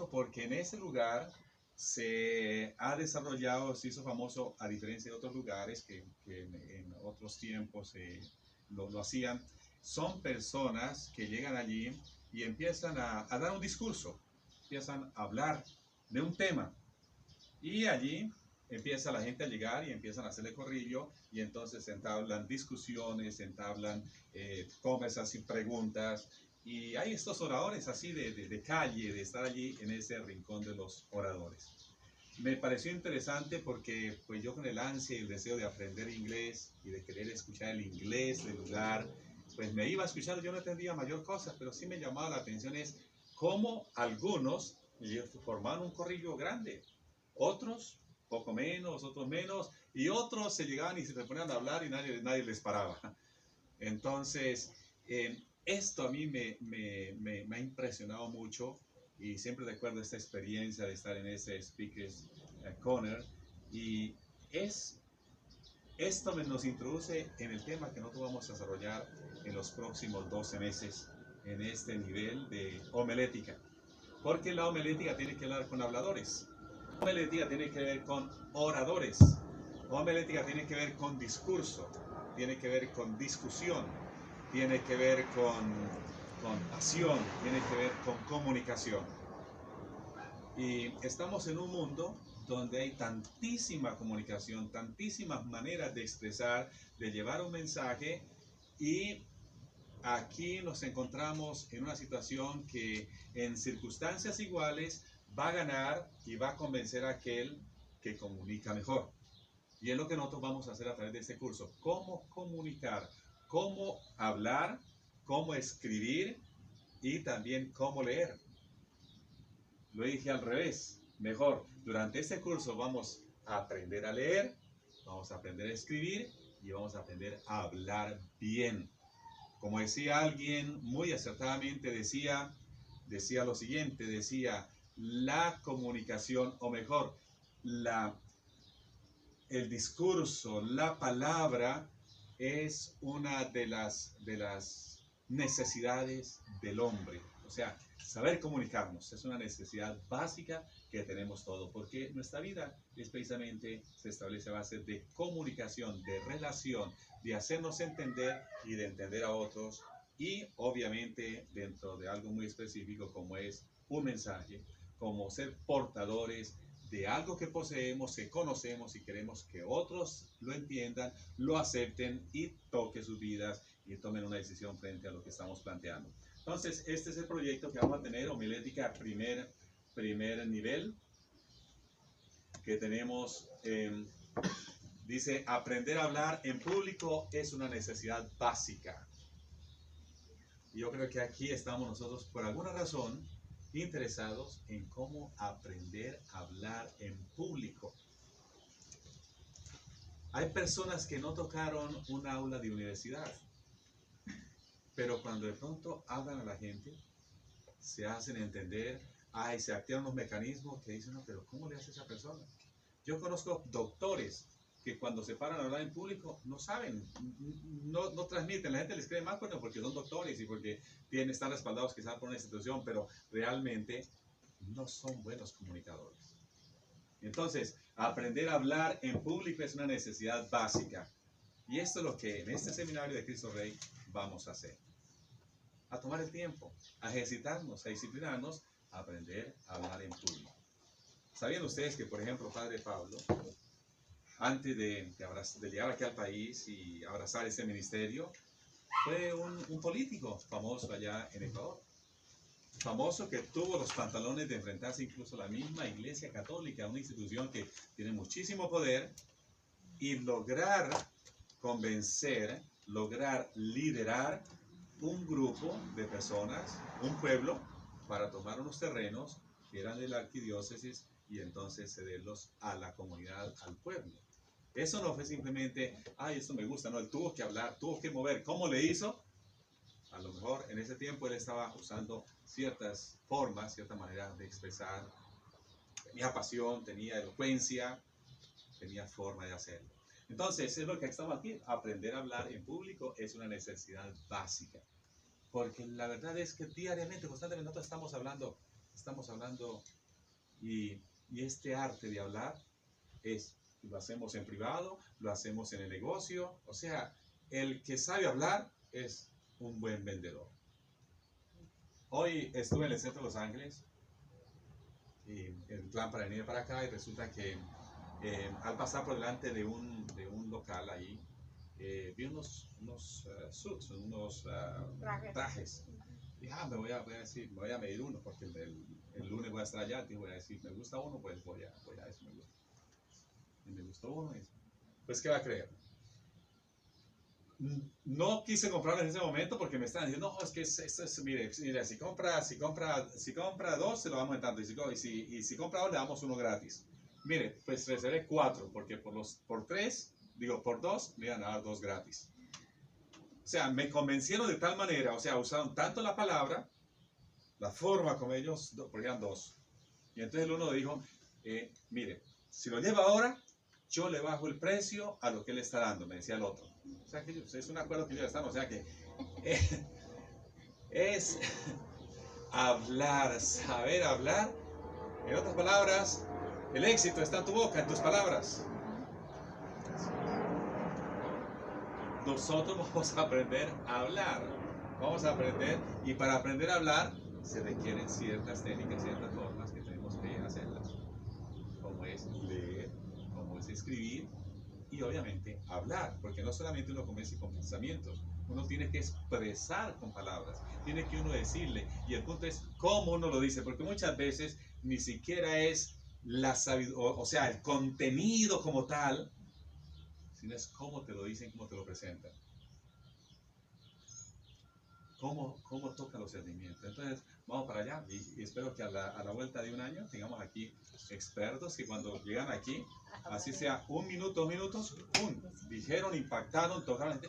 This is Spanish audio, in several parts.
porque en ese lugar se ha desarrollado, se hizo famoso a diferencia de otros lugares que en otros tiempos lo hacían. Son personas que llegan allí y empiezan a dar un discurso, empiezan a hablar de un tema y allí empieza la gente a llegar y empiezan a hacerle corrillo y entonces se entablan discusiones, se entablan conversaciones, preguntas y hay estos oradores así de calle, de estar allí en ese rincón de los oradores. Me pareció interesante porque pues yo con el ansia y el deseo de aprender inglés y de querer escuchar el inglés del lugar, pues me iba a escuchar, yo no entendía mayor cosa, pero sí me llamaba la atención es cómo algunos formaban un corrillo grande, otros poco menos, otros menos, y otros se llegaban y se ponían a hablar y nadie les paraba. Entonces, esto a mí me ha impresionado mucho y siempre recuerdo esta experiencia de estar en ese Speakers Corner y esto nos introduce en el tema que nosotros vamos a desarrollar en los próximos 12 meses en este nivel de homilética, porque la homilética tiene que hablar con habladores, la homilética tiene que ver con oradores, la homilética tiene que ver con discurso, tiene que ver con discusión, tiene que ver con pasión, tiene que ver con comunicación. Y estamos en un mundo donde hay tantísima comunicación, tantísimas maneras de expresar, de llevar un mensaje y aquí nos encontramos en una situación que en circunstancias iguales va a ganar y va a convencer a aquel que comunica mejor. Y es lo que nosotros vamos a hacer a través de este curso. Cómo comunicar, cómo hablar, cómo escribir y también cómo leer. Lo dije al revés, mejor. Durante este curso vamos a aprender a leer, vamos a aprender a escribir y vamos a aprender a hablar bien. Como decía alguien muy acertadamente, decía lo siguiente, decía, la comunicación, o mejor, el discurso, la palabra, es una de las necesidades del hombre. O sea, saber comunicarnos es una necesidad básica que tenemos todos, porque nuestra vida es precisamente, se establece a base de comunicación, de relación, de hacernos entender y de entender a otros, y obviamente dentro de algo muy específico como es un mensaje, como ser portadores de algo que poseemos, que conocemos y queremos que otros lo entiendan, lo acepten y toquen sus vidas y tomen una decisión frente a lo que estamos planteando. Entonces, este es el proyecto que vamos a tener, homilética primer nivel, que tenemos, dice, aprender a hablar en público es una necesidad básica. Y yo creo que aquí estamos nosotros, por alguna razón, interesados en cómo aprender a hablar en público. Hay personas que no tocaron un aula de universidad, pero cuando de pronto hablan a la gente, se hacen entender, se activan los mecanismos que dicen, no, pero ¿cómo le hace esa persona? Yo conozco doctores que cuando se paran a hablar en público no saben, no transmiten, la gente les cree más porque son doctores y porque están respaldados quizás por una institución, pero realmente no son buenos comunicadores. Entonces, aprender a hablar en público es una necesidad básica. Y esto es lo que en este seminario de Cristo Rey vamos a hacer. A tomar el tiempo, a ejercitarnos, a disciplinarnos, a aprender a hablar en público. ¿Sabían ustedes que, por ejemplo, Padre Pablo, antes de llegar aquí al país y abrazar ese ministerio, fue un político famoso allá en Ecuador? Famoso que tuvo los pantalones de enfrentarse incluso a la misma Iglesia Católica, una institución que tiene muchísimo poder, y lograr convencer, lograr liderar un grupo de personas, un pueblo, para tomar unos terrenos que eran de la arquidiócesis y entonces cederlos a la comunidad, al pueblo. Eso no fue simplemente, esto me gusta, no, él tuvo que hablar, tuvo que mover. ¿Cómo le hizo? A lo mejor en ese tiempo él estaba usando ciertas formas, cierta manera de expresar. Tenía pasión, tenía elocuencia, tenía forma de hacerlo. Entonces, es lo que estamos aquí. Aprender a hablar en público es una necesidad básica. Porque la verdad es que diariamente, constantemente, nosotros estamos hablando Estamos hablando y este arte de hablar lo hacemos en privado, lo hacemos en el negocio. O sea, el que sabe hablar es un buen vendedor. Hoy estuve en el centro de Los Ángeles y el plan para venir para acá y resulta que al pasar por delante de un local ahí, vi unos suits, unos trajes. Dije, me voy a medir uno porque el lunes voy a estar allá y voy a decir, me gusta uno, pues voy a eso, me gusta. Y me gustó uno, y pues ¿qué va a creer? No quise comprarlo en ese momento porque me estaban diciendo, no, es que esto es, mire, si compra dos, se lo vamos aumentando, y si compra dos, le damos uno gratis. Mire, pues reservé 4, porque por 2, me iban a dar 2 gratis. O sea, me convencieron de tal manera, o sea, usaron tanto la palabra, la forma como ellos, porque eran 2. Y entonces el uno dijo, mire, si lo lleva ahora, yo le bajo el precio a lo que él está dando, me decía el otro. O sea, que es un acuerdo que ellos están, o sea que es hablar, saber hablar. En otras palabras, el éxito está en tu boca, en tus palabras. Nosotros vamos a aprender a hablar. Vamos a aprender, y para aprender a hablar se requieren ciertas técnicas, ciertas formas que tenemos que hacerlas. Como es leer, como es escribir y obviamente hablar, porque no solamente uno comienza con pensamientos, uno tiene que expresar con palabras, tiene que uno decirle, y el punto es cómo uno lo dice, porque muchas veces ni siquiera es la sabiduría, o sea, el contenido como tal, sino es cómo te lo dicen, cómo te lo presentan. Cómo toca los sentimientos. Entonces, vamos para allá y espero que a la vuelta de un año tengamos aquí expertos que cuando llegan aquí, así sea 1 minuto, 2 minutos, ¡pum! Dijeron, impactaron, tocaron. Dice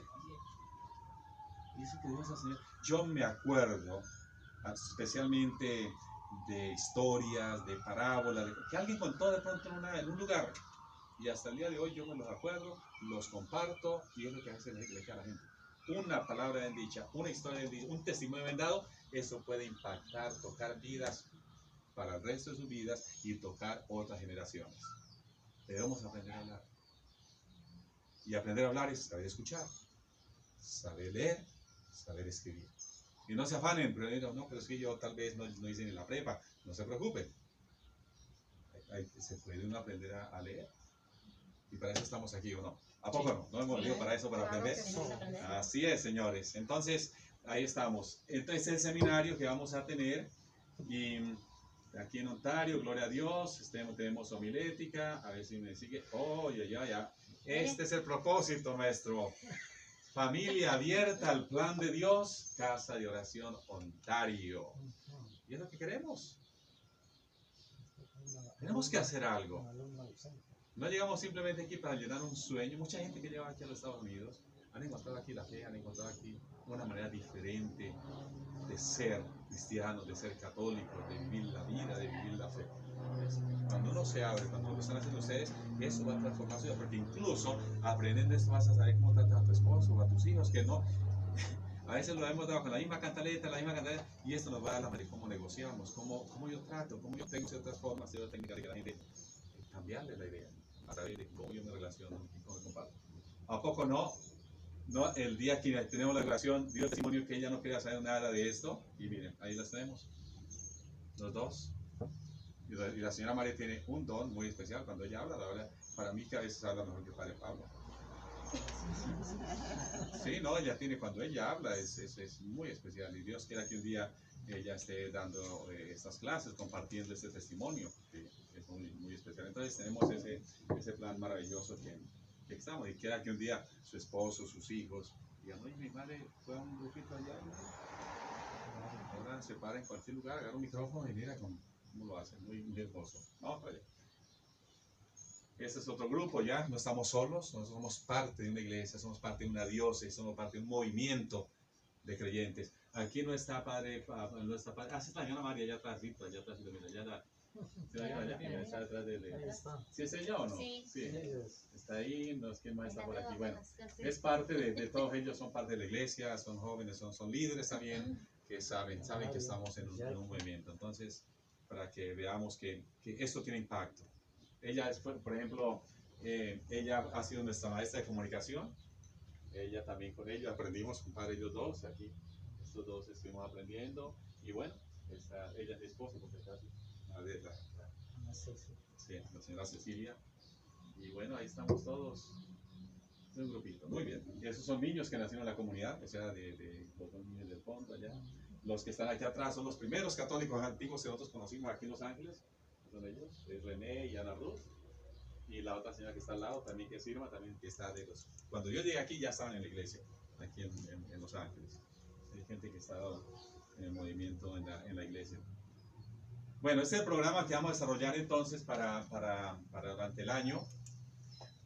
que Dios Señor. Yo me acuerdo especialmente de historias, de parábolas, que alguien contó de pronto en un lugar. Y hasta el día de hoy yo me los acuerdo, los comparto y es lo que hace la iglesia a la gente. Una palabra bien dicha, una historia bien dicha, un testimonio bien dado, eso puede impactar, tocar vidas para el resto de sus vidas y tocar otras generaciones. Debemos aprender a hablar. Y aprender a hablar es saber escuchar, saber leer, saber escribir. Y no se afanen, pero no, pero es que yo tal vez no hice ni la prepa, no se preocupen. Se puede uno aprender a leer. Y para eso estamos aquí, ¿o no? ¿A poco no? ¿No hemos venido para eso, para aprender? Así es, señores. Entonces, ahí estamos. Este es el seminario que vamos a tener y aquí en Ontario, gloria a Dios. Tenemos homilética, a ver si me sigue. Oh, ya. Este es el propósito nuestro. Familia abierta al plan de Dios, Casa de Oración Ontario. Y es lo que queremos. Tenemos que hacer algo. No llegamos simplemente aquí para llenar un sueño. Mucha gente que llega aquí a los Estados Unidos han encontrado aquí la fe, han encontrado aquí una manera diferente de ser cristianos, de ser católicos, de vivir la vida, de vivir la fe. Cuando uno se abre, cuando lo están haciendo ustedes, eso va a transformar su vida, porque incluso aprendiendo esto vas a saber cómo tratar a tu esposo o a tus hijos, que no. A veces lo hemos dado con la misma cantaleta, y esto nos va a dar la manera cómo negociamos, cómo yo trato, cómo yo tengo ciertas formas, ciertas técnicas de que la gente cambiarle la idea a través de cómo yo me relaciono y cómo me comparto. ¿A poco no? No, el día que tenemos la relación, dio testimonio que ella no quería saber nada de esto, y miren, ahí las tenemos, los dos. Y la señora María tiene un don muy especial cuando ella habla, la verdad, para mí que a veces habla mejor que el padre Pablo. Sí, no, ella tiene, cuando ella habla es muy especial, y Dios quiera que un día ella esté dando estas clases, compartiendo este testimonio, que es muy especial. Entonces tenemos ese plan maravilloso que estamos, y quiera que un día su esposo, sus hijos digan, oye, mi madre fue a un grupito allá, ahora se para en cualquier lugar, agarra un micrófono y mira cómo lo hace, muy hermoso. Vamos para allá. Este es otro grupo ya, no estamos solos, nosotros somos parte de una iglesia, somos parte de una diócesis, somos parte de un movimiento de creyentes. Aquí no está padre, no está padre. Sí, está Ana María allá atrás, mira, allá está detrás de. ¿Sí es ella o no? Sí. Está ahí, no es que más está por aquí. Bueno, es parte de todos ellos, son parte de la iglesia, son jóvenes, son líderes también, que saben que estamos en un movimiento. Entonces, para que veamos que esto tiene impacto. Ella, por ejemplo, ella ha sido nuestra maestra de comunicación. Ella también con ella aprendimos, compadre, ellos dos aquí. Estos dos estuvimos aprendiendo. Y bueno, ella es mi esposa, porque casi. Sí, la señora Cecilia. Y bueno, ahí estamos todos. Es un grupito, muy bien. Y esos son niños que nacieron en la comunidad, o sea, de los dos niños del fondo allá. Los que están aquí atrás son los primeros católicos antiguos que nosotros conocimos aquí en Los Ángeles. Son ellos, René y Ana Ruth. Y la otra señora que está al lado también, que es Irma, también que está de los... Cuando yo llegué aquí ya estaban en la iglesia, aquí en Los Ángeles. Hay gente que está en el movimiento en la iglesia. Bueno, este es el programa que vamos a desarrollar entonces para durante el año.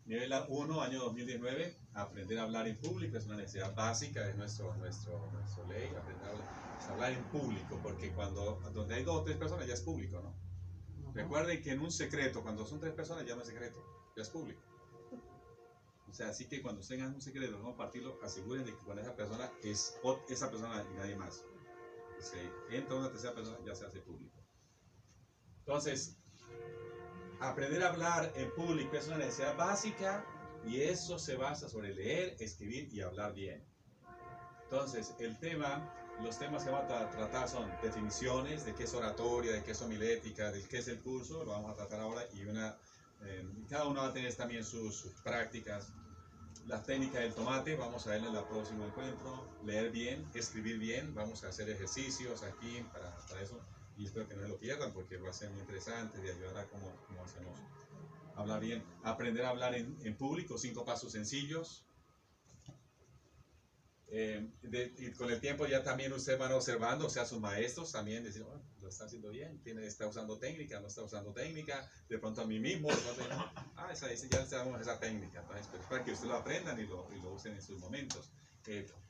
Nivel 1, año 2019, aprender a hablar en público es una necesidad básica de nuestra ley, aprender a hablar en público, porque donde hay 2 o 3 personas ya es público, ¿no? Recuerden que en un secreto, cuando son 3 personas ya no es secreto, ya es público. O sea, así que cuando tengan un secreto, no compartirlo, asegúrense de que con esa persona es esa persona y nadie más. Si entra una tercera persona, ya se hace público. Entonces, aprender a hablar en público es una necesidad básica y eso se basa sobre leer, escribir y hablar bien. Entonces, los temas que vamos a tratar son definiciones de qué es oratoria, de qué es homilética, de qué es el curso, lo vamos a tratar ahora y cada uno va a tener también sus prácticas. La técnica del tomate, vamos a verla en el próximo encuentro. Leer bien, escribir bien, vamos a hacer ejercicios aquí para eso. Y espero que no se lo pierdan porque va a ser muy interesante y ayudará como hacemos hablar bien. Aprender a hablar en público, 5 pasos sencillos. Y con el tiempo ya también ustedes van observando, o sea, sus maestros también decir, oh, lo está haciendo bien, está usando técnica, no está usando técnica, de pronto a mí mismo, ya sabemos esa técnica, entonces, pues, para que ustedes lo aprendan y lo usen en sus momentos.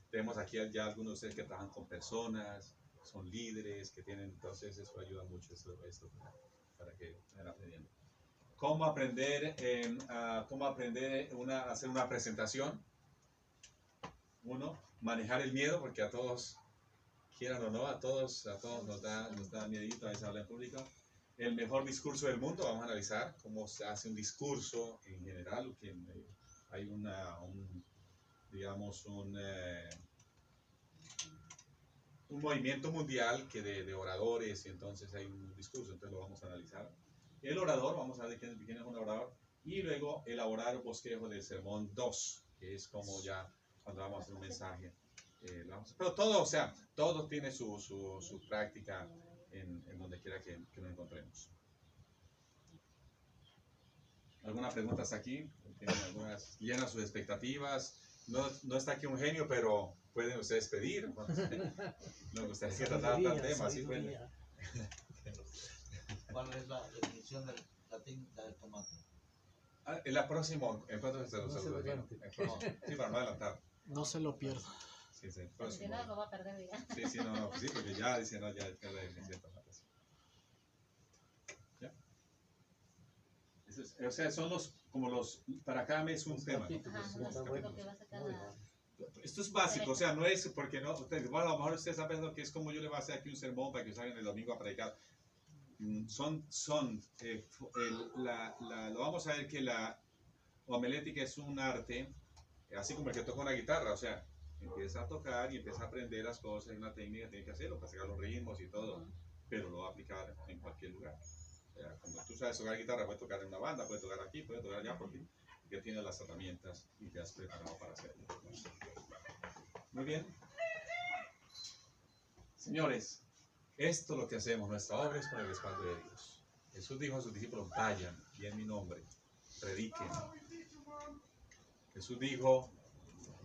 Tenemos aquí ya algunos de ustedes que trabajan con personas, son líderes, que tienen, entonces eso ayuda mucho esto para que vayan aprendiendo. ¿Cómo aprender, a hacer una presentación? 1, manejar el miedo, porque a todos, quieran o no, a todos nos da miedito a veces hablar en público. El mejor discurso del mundo, vamos a analizar cómo se hace un discurso en general, que hay un movimiento mundial de oradores, y entonces hay un discurso, entonces lo vamos a analizar. El orador, vamos a ver quién es un orador, y luego elaborar el bosquejo del sermón 2, que es como ya cuando vamos a hacer un mensaje. Pero todo, o sea, todo tiene su práctica en donde quiera que nos encontremos. ¿Algunas preguntas aquí? ¿Tienen algunas? ¿Llenan sus expectativas? No está aquí un genio, pero pueden ustedes pedir. No gustaría que trataran temas. ¿Sí? ¿Cuál es la definición de la técnica del tomate? En la próxima, en cuanto se los sí, para no adelantar. No se lo pierda. Sí, sí. Si no, lo va a perder ya. Sí, no, pues sí, porque ya dice, no, ya es la definición de tomates. ¿Ya? O sea, son para cada mes un tema. Esto es básico, o sea, no es porque no, bueno, a lo mejor ustedes están pensando que es como yo le voy a hacer aquí un sermón para que salgan el domingo a predicar. Lo vamos a ver que la homilética es un arte, así como el que toca una guitarra, o sea, empieza a tocar y empieza a aprender las cosas, hay una técnica, tiene que hacerlo para sacar los ritmos y todo, pero lo va a aplicar en cualquier lugar. O sea, cuando tú sabes tocar guitarra, puedes tocar en una banda, puedes tocar aquí, puedes tocar allá, porque tienes las herramientas y te has preparado para hacerlo. Muy bien. Señores, esto es lo que hacemos, nuestra obra es con el respaldo de Dios. Jesús dijo a sus discípulos, vayan, y en mi nombre, prediquen. Jesús dijo,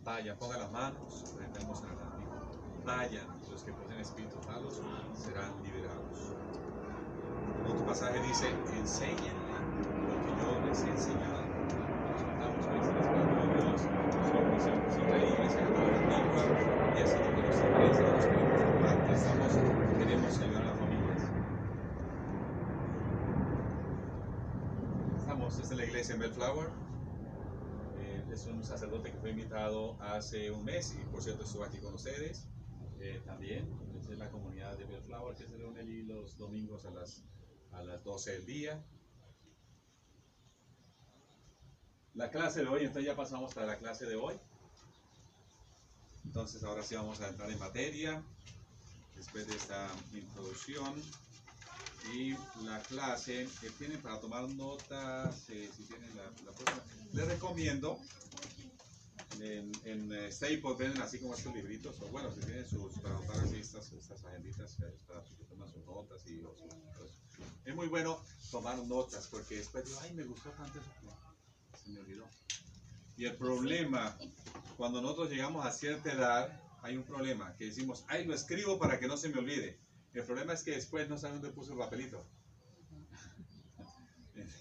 vayan, pongan las manos, prendemos en el amigo. Vayan, los que poseen espíritus malos serán liberados. En otro pasaje dice, enséñenle lo que yo les he enseñado. Nosotros estamos en el respaldo de Dios, somos una iglesia católica antigua, y así que nos interesa, nos queremos formar, queremos ayudar a las familias. Esta es la iglesia en Bellflower. Es un sacerdote que fue invitado hace un mes y por cierto estuvo aquí con ustedes también. Esta es la comunidad de Bellflower que se reúne allí los domingos a las a las 12 del día. La clase de hoy, entonces ya pasamos a la clase de hoy. Entonces ahora sí vamos a entrar en materia, después de esta introducción. Y la clase que tienen para tomar notas, si tienen la próxima, les recomiendo en Staples venden así como estos libritos, o bueno, si tienen sus, para anotar así estas agenditas para que tomen sus notas y es muy bueno tomar notas porque después digo, ay, me gustó tanto eso que se me olvidó. Y el problema, cuando nosotros llegamos a cierta edad, hay un problema, que decimos, ay, lo escribo para que no se me olvide. El problema es que después no saben dónde puso el papelito.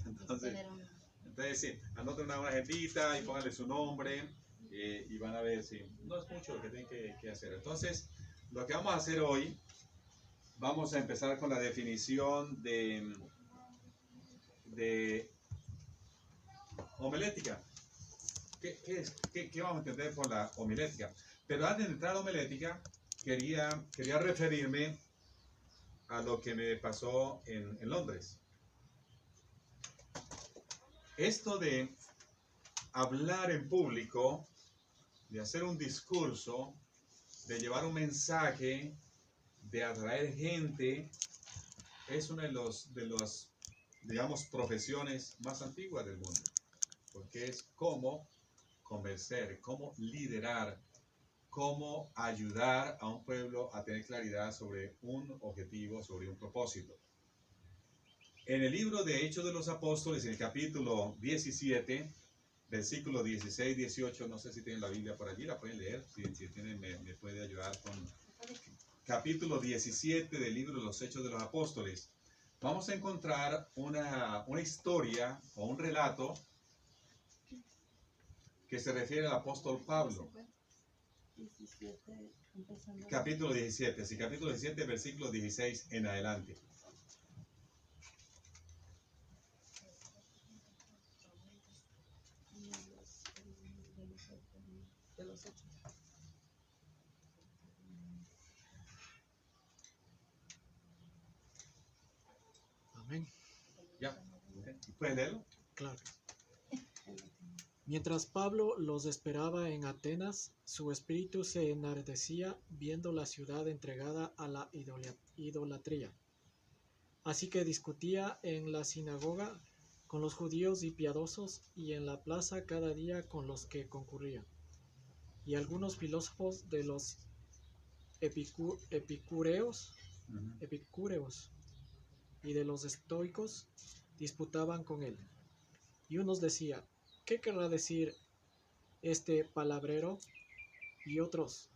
Entonces sí, anoten una agendita y pónganle su nombre y van a ver si no es mucho lo que tienen que hacer. Entonces, lo que vamos a hacer hoy, vamos a empezar con la definición de homilética. ¿Qué vamos a entender por la homilética? Pero antes de entrar a la homilética, quería referirme a lo que me pasó en Londres. Esto de hablar en público, de hacer un discurso, de llevar un mensaje, de atraer gente, es una de las, digamos, profesiones más antiguas del mundo, porque es cómo convencer, cómo liderar, cómo ayudar a un pueblo a tener claridad sobre un objetivo, sobre un propósito. En el libro de Hechos de los Apóstoles, en el capítulo 17, versículos 16, 18, no sé si tienen la Biblia por allí, la pueden leer, si tienen me puede ayudar con capítulo 17 del libro de los Hechos de los Apóstoles. Vamos a encontrar una historia o un relato que se refiere al apóstol Pablo. Capítulo 17, sí, capítulo 17, versículo 16 en adelante. Amén. ¿Ya? ¿Pueden leerlo? Claro. Mientras Pablo los esperaba en Atenas, su espíritu se enardecía viendo la ciudad entregada a la idolatría. Así que discutía en la sinagoga con los judíos y piadosos y en la plaza cada día con los que concurrían. Y algunos filósofos de los epicúreos y de los estoicos disputaban con él. Y unos decían, ¿qué querrá decir este palabrero? Y otros,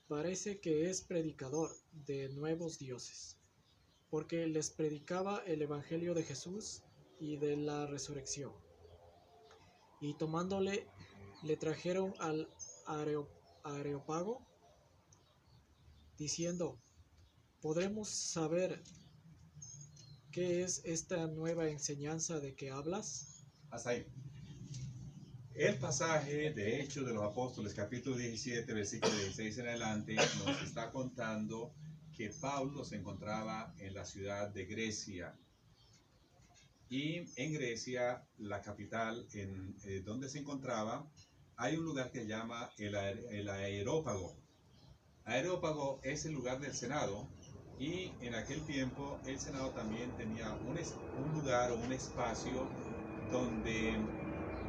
parece que es predicador de nuevos dioses, porque les predicaba el evangelio de Jesús y de la resurrección. Y tomándole, le trajeron al Areópago, diciendo, ¿podremos saber qué es esta nueva enseñanza de que hablas? Hasta ahí. El pasaje de Hechos de los Apóstoles, capítulo 17, versículo 16 en adelante, nos está contando que Pablo se encontraba en la ciudad de Grecia. Y en Grecia, la capital, en donde se encontraba, hay un lugar que se llama el Areópago. Areópago es el lugar del Senado, y en aquel tiempo el Senado también tenía un lugar o un espacio donde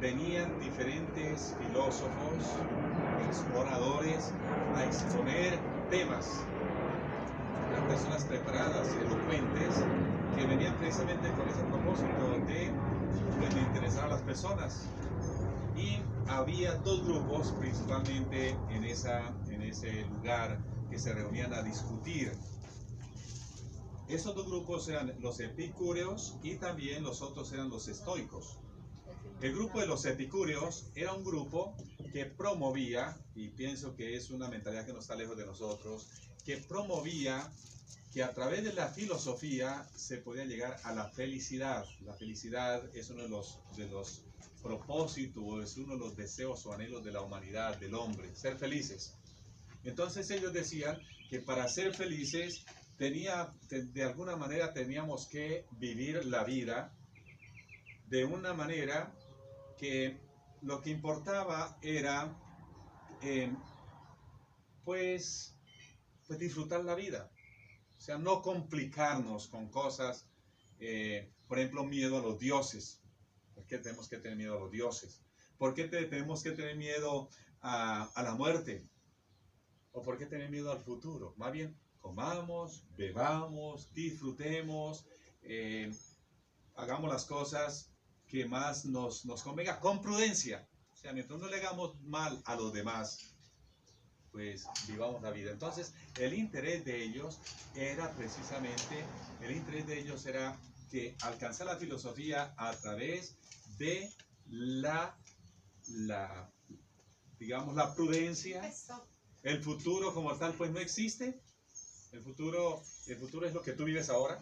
venían diferentes filósofos, oradores a exponer temas. Eran personas preparadas y elocuentes que venían precisamente con ese propósito de interesar a las personas. Y había dos grupos principalmente en ese lugar que se reunían a discutir. Esos dos grupos eran los epicúreos y también los otros eran los estoicos. El grupo de los epicúreos era un grupo que promovía, y pienso que es una mentalidad que no está lejos de nosotros, que promovía que a través de la filosofía se podía llegar a la felicidad. La felicidad es uno de los propósitos, es uno de los deseos o anhelos de la humanidad, del hombre, ser felices. Entonces ellos decían que para ser felices de alguna manera teníamos que vivir la vida de una manera que lo que importaba era eh, pues, pues disfrutar la vida. O sea, no complicarnos con cosas, por ejemplo, miedo a los dioses. ¿Por qué tenemos que tener miedo a los dioses? ¿Por qué tenemos que tener miedo a la muerte? ¿O por qué tener miedo al futuro? Más bien, comamos, bebamos, disfrutemos, hagamos las cosas que más nos convenga, con prudencia. O sea, mientras no le hagamos mal a los demás, pues vivamos la vida. Entonces, el interés de ellos era precisamente, que alcanzar la filosofía a través de digamos, la prudencia. El futuro como tal, pues no existe. El futuro es lo que tú vives ahora.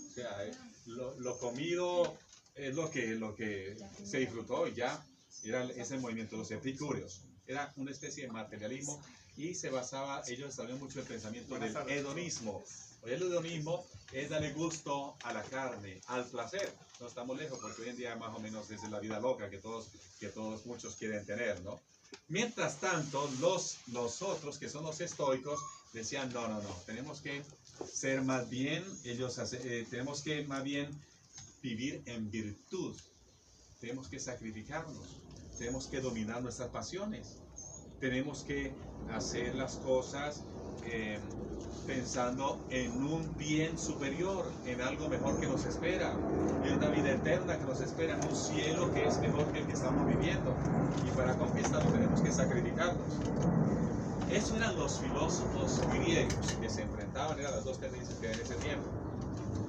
O sea, lo comido es lo que se disfrutó y ya. Era ese movimiento, los epicúreos. Era una especie de materialismo y se basaba, ellos estaban mucho en el pensamiento del hedonismo. El hedonismo es darle gusto a la carne, al placer. No estamos lejos porque hoy en día más o menos es la vida loca que muchos quieren tener, ¿no? Mientras tanto, los otros, que son los estoicos, decían, no, tenemos que ser más bien, tenemos que más bien vivir en virtud, tenemos que sacrificarnos, tenemos que dominar nuestras pasiones, tenemos que hacer las cosas pensando en un bien superior, en algo mejor que nos espera, en una vida eterna que nos espera, en un cielo que es mejor que el que estamos viviendo. Y para conquistarlo tenemos que sacrificarnos. Esos eran los filósofos griegos que se enfrentaban, eran las dos tendencias que había en ese tiempo.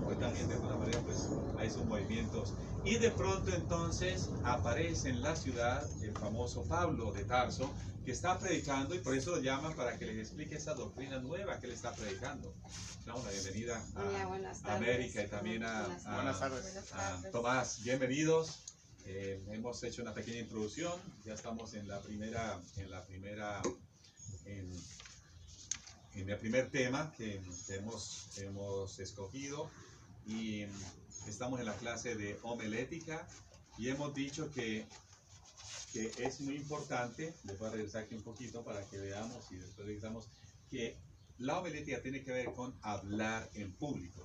Hoy también de alguna manera pues hay sus movimientos. Y de pronto entonces aparece en la ciudad el famoso Pablo de Tarso, que está predicando, y por eso lo llaman para que les explique esa doctrina nueva que él está predicando. Damos la bienvenida a América y también a Tomás. Bienvenidos. Hemos hecho una pequeña introducción, ya estamos en el primer tema que hemos escogido, y estamos en la clase de homilética y hemos dicho que es muy importante. Les voy a regresar aquí un poquito para que veamos y después revisamos que la homilética tiene que ver con hablar en público,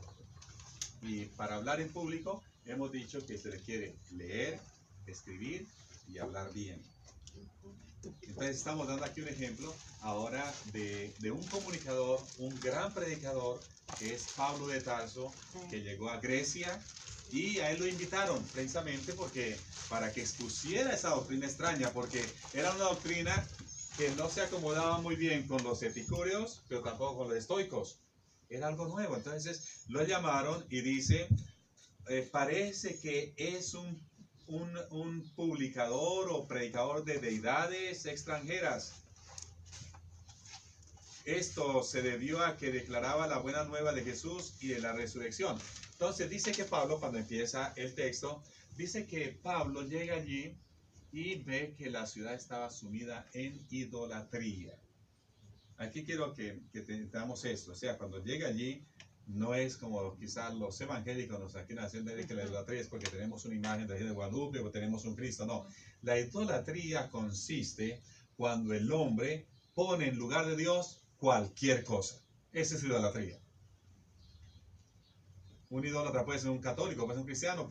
y para hablar en público hemos dicho que se requiere leer, escribir y hablar bien. Entonces estamos dando aquí un ejemplo ahora de un comunicador, un gran predicador, que es Pablo de Tarso, que llegó a Grecia, y a él lo invitaron precisamente para que expusiera esa doctrina extraña, porque era una doctrina que no se acomodaba muy bien con los epicúreos, pero tampoco con los estoicos. Era algo nuevo. Entonces lo llamaron y dice, parece que es un publicador o predicador de deidades extranjeras. Esto se debió a que declaraba la buena nueva de Jesús y de la resurrección. Entonces dice que Pablo, cuando empieza el texto, dice que Pablo llega allí y ve que la ciudad estaba sumida en idolatría. Aquí quiero que tengamos esto. O sea, cuando llega allí, no es como quizás los evangélicos nos aquí nacen de que la idolatría es porque tenemos una imagen de Guadalupe o tenemos un Cristo. No, la idolatría consiste cuando el hombre pone en lugar de Dios cualquier cosa. Esa es idolatría. Un idólatra puede ser un católico, puede ser un cristiano,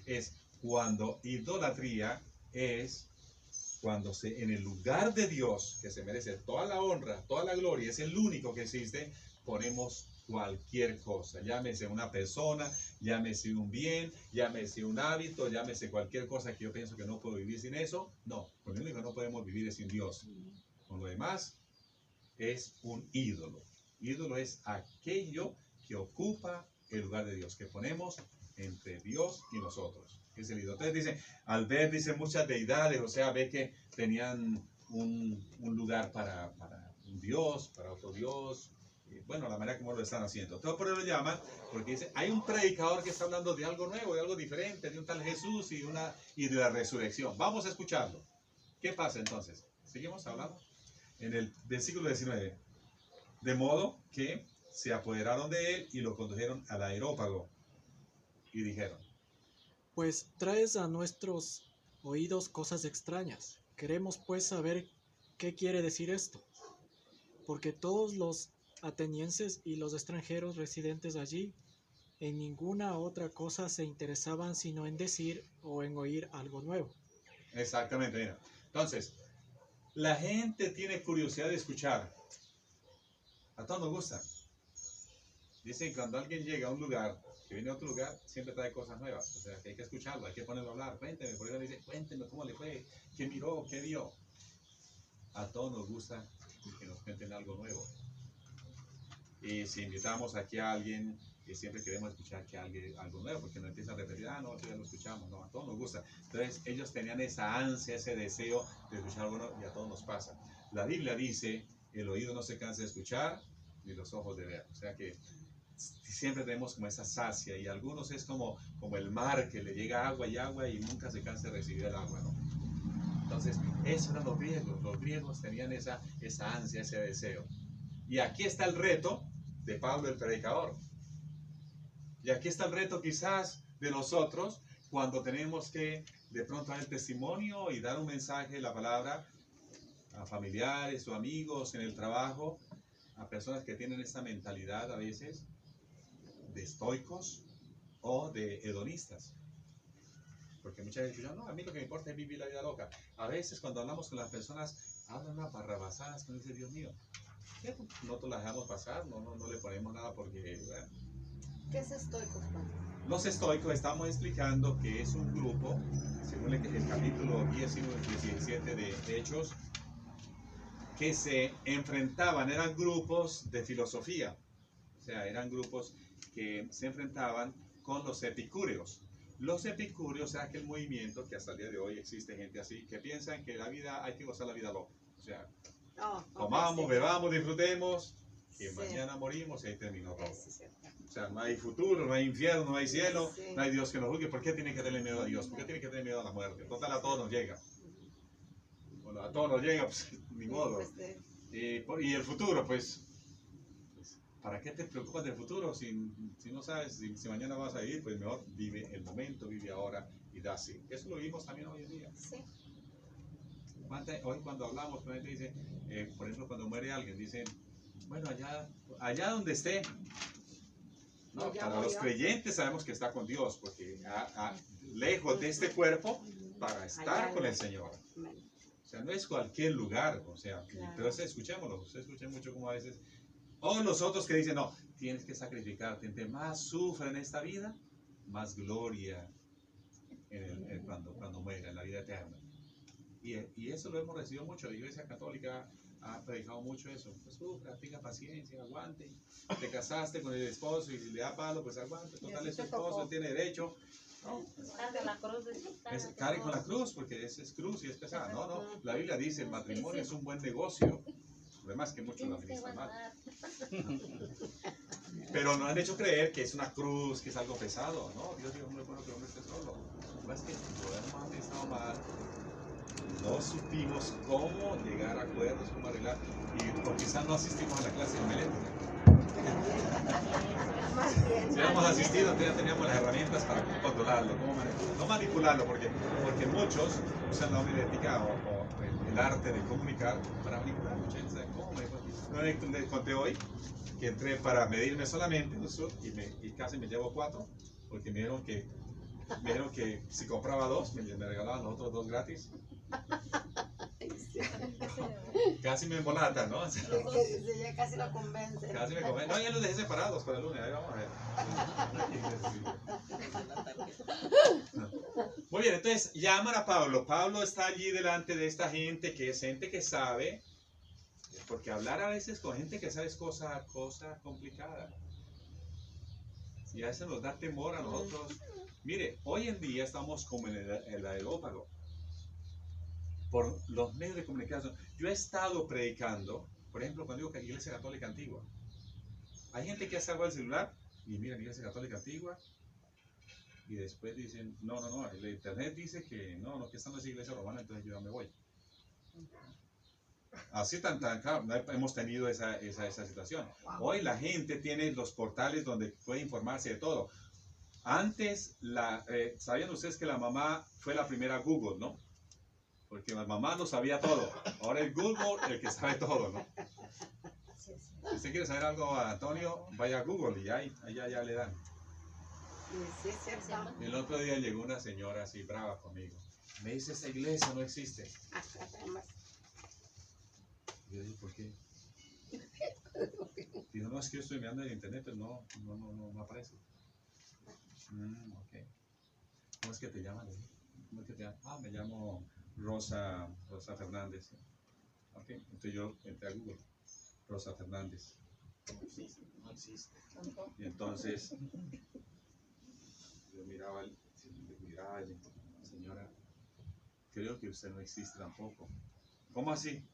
es cuando idolatría es cuando en el lugar de Dios, que se merece toda la honra, toda la gloria, es el único que existe, ponemos cualquier cosa, llámese una persona, llámese un bien, llámese un hábito, llámese cualquier cosa que yo pienso que no puedo vivir sin eso. No, con lo único que no podemos vivir es sin Dios. Con lo demás es un ídolo. Ídolo es aquello que ocupa el lugar de Dios, que ponemos entre Dios y nosotros. Es el ídolo. Entonces dice, al ver, dice, muchas deidades, o sea, ve que tenían un lugar para un Dios, para otro Dios. Bueno, la manera como lo están haciendo. Entonces por eso lo llaman, porque dice, hay un predicador que está hablando de algo nuevo, de algo diferente, de un tal Jesús y de la resurrección. Vamos a escucharlo. ¿Qué pasa entonces? Seguimos hablando. En el versículo 19. De modo que se apoderaron de él y lo condujeron al Areópago y dijeron: Pues traes a nuestros oídos cosas extrañas. Queremos pues saber qué quiere decir esto, porque todos los atenienses y los extranjeros residentes allí en ninguna otra cosa se interesaban sino en decir o en oír algo nuevo. Exactamente, mira. Entonces, la gente tiene curiosidad de escuchar. A todos nos gusta. Dicen que cuando alguien llega a un lugar, que viene a otro lugar, siempre trae cosas nuevas. O sea, que hay que escucharlo, hay que ponerlo a hablar. Cuénteme, por eso dice, cuénteme cómo le fue, qué miró, qué vio. A todos nos gusta que nos cuenten algo nuevo. Y si invitamos aquí a alguien, que siempre queremos escuchar que alguien, algo nuevo, porque no empiezan a repetir, no, eso ya lo escuchamos, no, a todos nos gusta. Entonces ellos tenían esa ansia, ese deseo de escuchar algo nuevo, y a todos nos pasa. La Biblia dice, el oído no se cansa de escuchar, ni los ojos de ver. O sea que siempre tenemos como esa sacia, y algunos es como el mar que le llega agua y nunca se cansa de recibir el agua, ¿no? Entonces, eso eran los griegos tenían esa ansia, ese deseo. Y aquí está el reto de Pablo el predicador. Y aquí está el reto quizás de nosotros cuando tenemos que de pronto dar el testimonio y dar un mensaje, la palabra, a familiares o amigos en el trabajo, a personas que tienen esta mentalidad a veces de estoicos o de hedonistas. Porque muchas veces dicen, no, a mí lo que me importa es vivir la vida loca. A veces cuando hablamos con las personas, hablan unas barrabasadas que uno dice, Dios mío, nosotros las dejamos pasar, no le ponemos nada porque, bueno. ¿Qué es estoicos, padre? Los estoicos estamos explicando que es un grupo, según el capítulo 19 y 17 de Hechos, que se enfrentaban, eran grupos de filosofía, o sea, eran grupos que se enfrentaban con los epicúreos. Los epicúreos es aquel movimiento que hasta el día de hoy existe gente así, que piensan que la vida, hay que gozar la vida loca, o sea, comamos, bebamos, disfrutemos, y mañana morimos y ahí terminó todo. O sea, no hay futuro, no hay infierno, no hay cielo, no hay Dios que nos juzgue. ¿Por qué tiene que tener miedo a Dios? ¿Por qué tiene que tener miedo a la muerte? Total, a todos nos llega. Bueno, a todos nos llega, pues ni modo. Y el futuro, pues, ¿para qué te preocupas del futuro? Si no sabes si mañana vas a vivir, pues mejor vive el momento, vive ahora y da así. Eso lo vivimos también hoy en día. Sí. Hoy cuando hablamos, la gente dice, por ejemplo, cuando muere alguien, dicen, bueno, allá donde esté. No, para los creyentes sabemos que está con Dios, porque lejos de este cuerpo para estar con el Señor. O sea, no es cualquier lugar, o sea, pero escuchémoslo, usted escucha mucho como a veces, o los otros que dicen, no, tienes que sacrificarte, entre más sufre en esta vida, más gloria cuando muera, en la vida eterna. Y eso lo hemos recibido mucho, la Iglesia Católica ha predicado mucho eso, pues sufra, tenga paciencia, aguante, te casaste con el esposo y le da palo, pues aguante, total es su esposo, él tiene derecho, ¿no? Cargue con la cruz, porque es cruz y es pesada, no, la Biblia dice, el matrimonio es un buen negocio, lo demás que muchos lo administran mal, pero no han hecho creer que es una cruz, que es algo pesado, no, Dios dijo, no es bueno que el hombre esté solo, lo que pasa es que lo hemos administrado mal. No supimos cómo llegar a acuerdos, cómo arreglar, y quizás no asistimos a la clase de homilética. Si hubiéramos asistido, ya teníamos las herramientas para controlarlo, cómo manejarlo. No manipularlo, porque muchos usan la homilética o el arte de comunicar para manipular. Mucha gente sabe cómo manipular. No les conté hoy que entré para medirme solamente y casi me llevo 4, porque me dijeron que si compraba 2, me regalaban los otros 2 gratis. Casi me embolatan, ¿no? Ya casi lo convence. Casi me convence. No, ya los dejé separados para el lunes, ahí vamos a ver. Muy bien, entonces llaman a Pablo. Pablo está allí delante de esta gente que es gente que sabe, porque hablar a veces con gente que sabe es cosa complicada. Y a veces nos da temor a nosotros. Mire, hoy en día estamos como en el Areópago. Por los medios de comunicación. Yo he estado predicando, por ejemplo, cuando digo que Iglesia Católica Antigua. Hay gente que hace algo al celular y mira, Iglesia Católica Antigua, y después dicen, no, el internet dice que no, que esta no es Iglesia Romana, entonces yo ya me voy. Así claro, no hemos tenido esa situación. Hoy la gente tiene los portales donde puede informarse de todo. Antes, ¿sabían ustedes que la mamá fue la primera Google, no? Porque la mamá lo sabía todo. Ahora es Google el que sabe todo, ¿no? Sí, sí. Si usted quiere saber algo, Antonio, vaya a Google y ahí ya le dan. Sí, es cierto. El otro día llegó una señora así brava conmigo. Me dice, esa iglesia no existe. Y yo dije, ¿por qué? Dijo, no, es que yo estoy mirando en internet, pero no aparece. Ok. ¿Cómo es que te llaman? ¿Cómo es que te llaman? Ah, me llamo Rosa Fernández. Ok, entonces yo entré a Google. Rosa Fernández. No existe. Y entonces yo miraba, señora, creo que usted no existe tampoco. ¿Cómo así?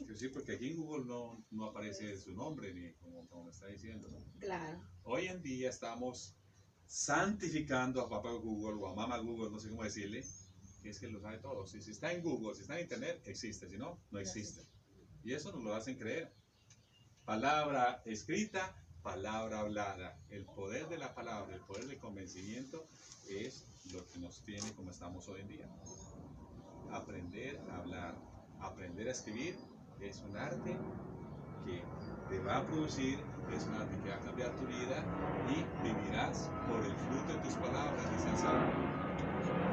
Yo sí, porque aquí en Google no aparece su nombre, ni como me está diciendo. Claro. Hoy en día estamos santificando a papá Google o a mamá Google, no sé cómo decirle, que es que lo sabe todo. Si está en Google, si está en Internet, existe, si no, no existe. Y eso nos lo hacen creer. Palabra escrita, palabra hablada. El poder de la palabra, el poder del convencimiento es lo que nos tiene como estamos hoy en día. Aprender a hablar, aprender a escribir es un arte que te va a producir, es un arte que va a cambiar tu vida y vivirás por el fruto de tus palabras, dice el Salmo.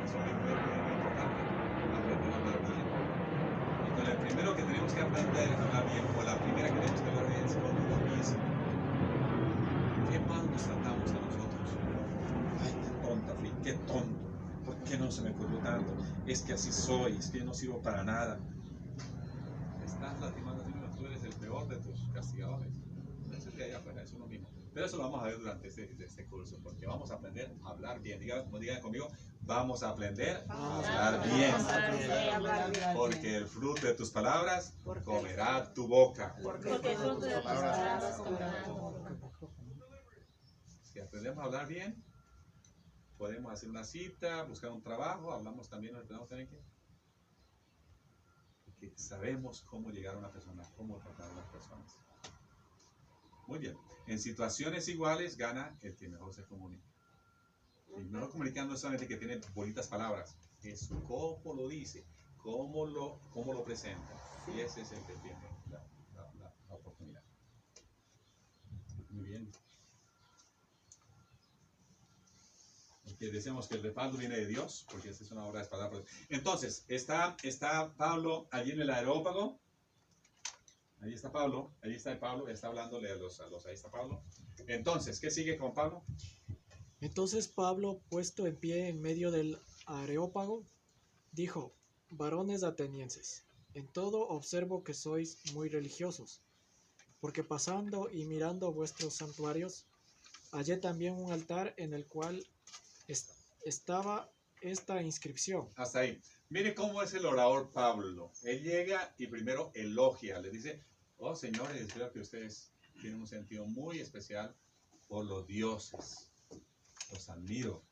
Eso es muy importante, aprender a hablar bien. Y con el primero que tenemos que aprender a hablar bien, o la primera que tenemos que hablar bien, es con uno mismo. ¿Qué mal nos tratamos a nosotros? Ay, qué tonta fui, qué tonto. ¿Por qué no se me ocurrió tanto? Es que así soy, es que yo no sirvo para nada. Estás lastimando a ti mismo, tú eres el peor de tus castigadores. Eso es de allá afuera, es uno mismo. Pero eso lo vamos a ver durante este curso, porque vamos a aprender a hablar bien. Digan conmigo, vamos a aprender a hablar bien. Porque el fruto de tus palabras comerá tu boca. Porque el fruto de tus palabras comerá tu boca. Si aprendemos a hablar bien, podemos hacer una cita, buscar un trabajo, hablamos también, nos tenemos que sabemos cómo llegar a una persona, cómo tratar a las personas. Muy bien. En situaciones iguales gana el que mejor se comunica. El mejor comunicando no es solamente que tiene bonitas palabras, es cómo lo dice, cómo lo presenta. Y ese es el que tiene la oportunidad. Muy bien. Porque decíamos que el respaldo viene de Dios, porque esta es una obra de palabras. Entonces, está Pablo allí en el areópago. Ahí está Pablo, está hablándole a los, ahí está Pablo. Entonces, ¿qué sigue con Pablo? Entonces Pablo, puesto en pie en medio del areópago, dijo: varones atenienses, en todo observo que sois muy religiosos, porque pasando y mirando vuestros santuarios, hallé también un altar en el cual estaba esta inscripción. Hasta ahí. Mire cómo es el orador Pablo. Él llega y primero elogia, le dice: oh señores, creo que ustedes tienen un sentido muy especial por los dioses. Los admiro.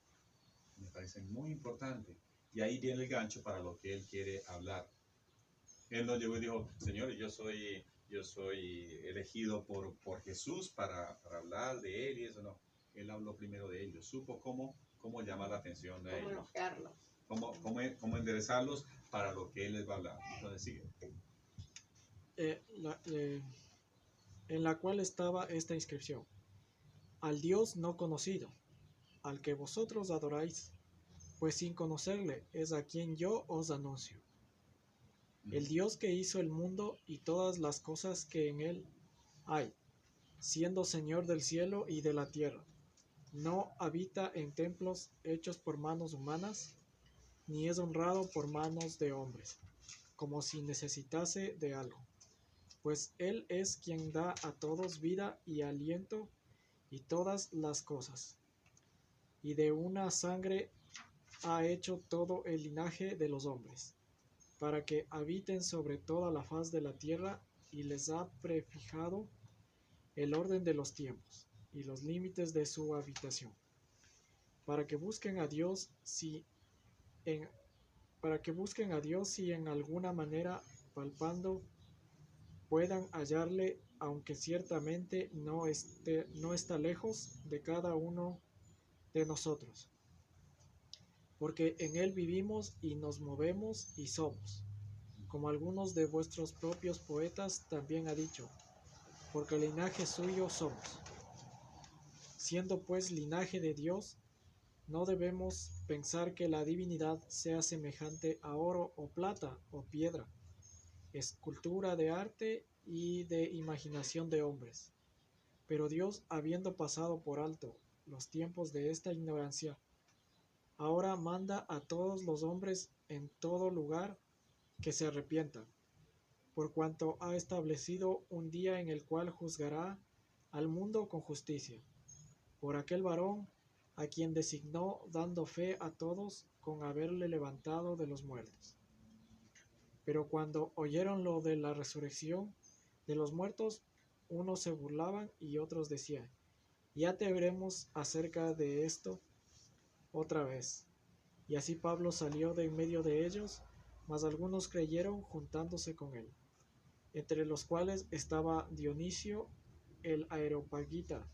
Me parece muy importante. Y ahí viene el gancho para lo que él quiere hablar. Él no llegó y dijo: señores, yo soy elegido por Jesús para hablar de él y eso no. Él habló primero de ellos. Supo cómo llamar la atención de ellos. Cómo enderezarlos para lo que él les va a hablar. Entonces sigue. En la cual estaba esta inscripción: al Dios no conocido, al que vosotros adoráis, pues sin conocerle es a quien yo os anuncio. El Dios que hizo el mundo y todas las cosas que en él hay, siendo Señor del cielo y de la tierra, no habita en templos hechos por manos humanas, ni es honrado por manos de hombres, como si necesitase de algo, pues Él es quien da a todos vida y aliento y todas las cosas, y de una sangre ha hecho todo el linaje de los hombres, para que habiten sobre toda la faz de la tierra, y les ha prefijado el orden de los tiempos y los límites de su habitación, para que busquen a Dios si en alguna manera palpando puedan hallarle, aunque ciertamente no está lejos de cada uno de nosotros, porque en él vivimos y nos movemos y somos, como algunos de vuestros propios poetas también ha dicho, porque linaje suyo somos. Siendo pues linaje de Dios, no debemos pensar que la divinidad sea semejante a oro o plata o piedra, escultura de arte y de imaginación de hombres. Pero Dios, habiendo pasado por alto los tiempos de esta ignorancia, ahora manda a todos los hombres en todo lugar que se arrepientan, por cuanto ha establecido un día en el cual juzgará al mundo con justicia, por aquel varón a quien designó, dando fe a todos con haberle levantado de los muertos. Pero cuando oyeron lo de la resurrección de los muertos, unos se burlaban y otros decían, ya te veremos acerca de esto otra vez. Y así Pablo salió de en medio de ellos, mas algunos creyeron juntándose con él, entre los cuales estaba Dionisio el Areopagita,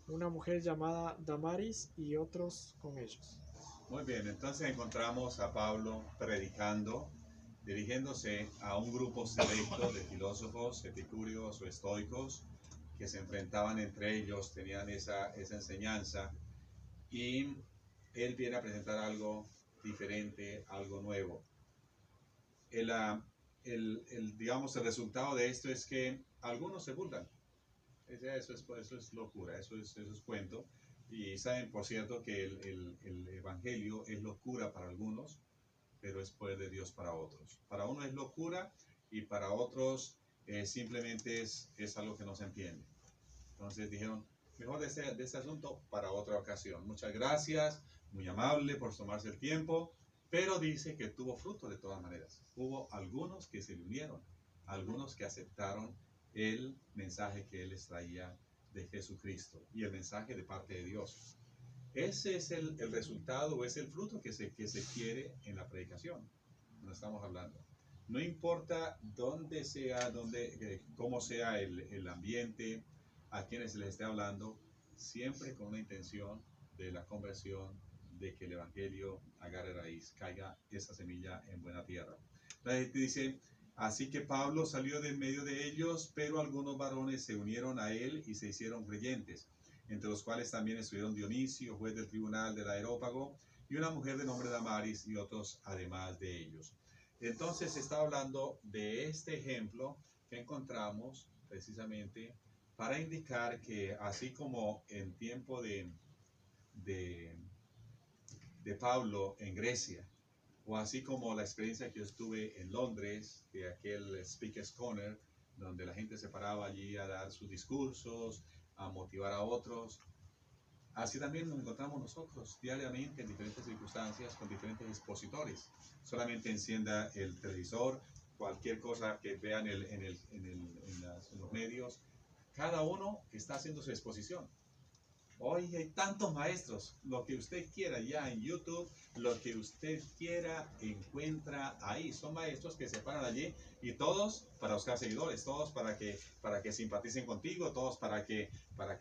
una mujer llamada Damaris y otros con ellos. Muy bien, entonces encontramos a Pablo predicando, dirigiéndose a un grupo selecto de filósofos, epicúreos o estoicos, que se enfrentaban entre ellos, tenían esa enseñanza, y él viene a presentar algo diferente, algo nuevo. Digamos, el resultado de esto es que algunos se burlan. Eso es locura, eso es cuento. Y saben, por cierto, que el Evangelio es locura para algunos, pero es poder de Dios para otros. Para uno es locura y para otros simplemente es algo que no se entiende. Entonces dijeron, mejor de este asunto para otra ocasión. Muchas gracias, muy amable por tomarse el tiempo, pero dice que tuvo fruto de todas maneras. Hubo algunos que se le unieron, algunos que aceptaron el mensaje que él les traía de Jesucristo y el mensaje de parte de Dios. Ese es el resultado o es el fruto que se quiere en la predicación. No estamos hablando. No importa dónde sea, cómo sea el ambiente, a quienes les esté hablando, siempre con una intención de la conversión, de que el Evangelio agarre raíz, caiga esa semilla en buena tierra. Entonces dice, así que Pablo salió de en medio de ellos, pero algunos varones se unieron a él y se hicieron creyentes, entre los cuales también estuvieron Dionisio, juez del tribunal del Areópago, y una mujer de nombre Damaris, y otros además de ellos. Entonces está hablando de este ejemplo que encontramos precisamente para indicar que así como en tiempo de Pablo en Grecia, o así como la experiencia que yo estuve en Londres, de aquel Speaker's Corner, donde la gente se paraba allí a dar sus discursos, a motivar a otros, así también nos encontramos nosotros diariamente en diferentes circunstancias con diferentes expositores. Solamente encienda el televisor, cualquier cosa que vean en los medios, cada uno está haciendo su exposición. Hoy hay tantos maestros, lo que usted quiera ya en YouTube, lo que usted quiera encuentra ahí. Son maestros que se paran allí y todos para buscar seguidores, todos para que simpaticen contigo, todos para que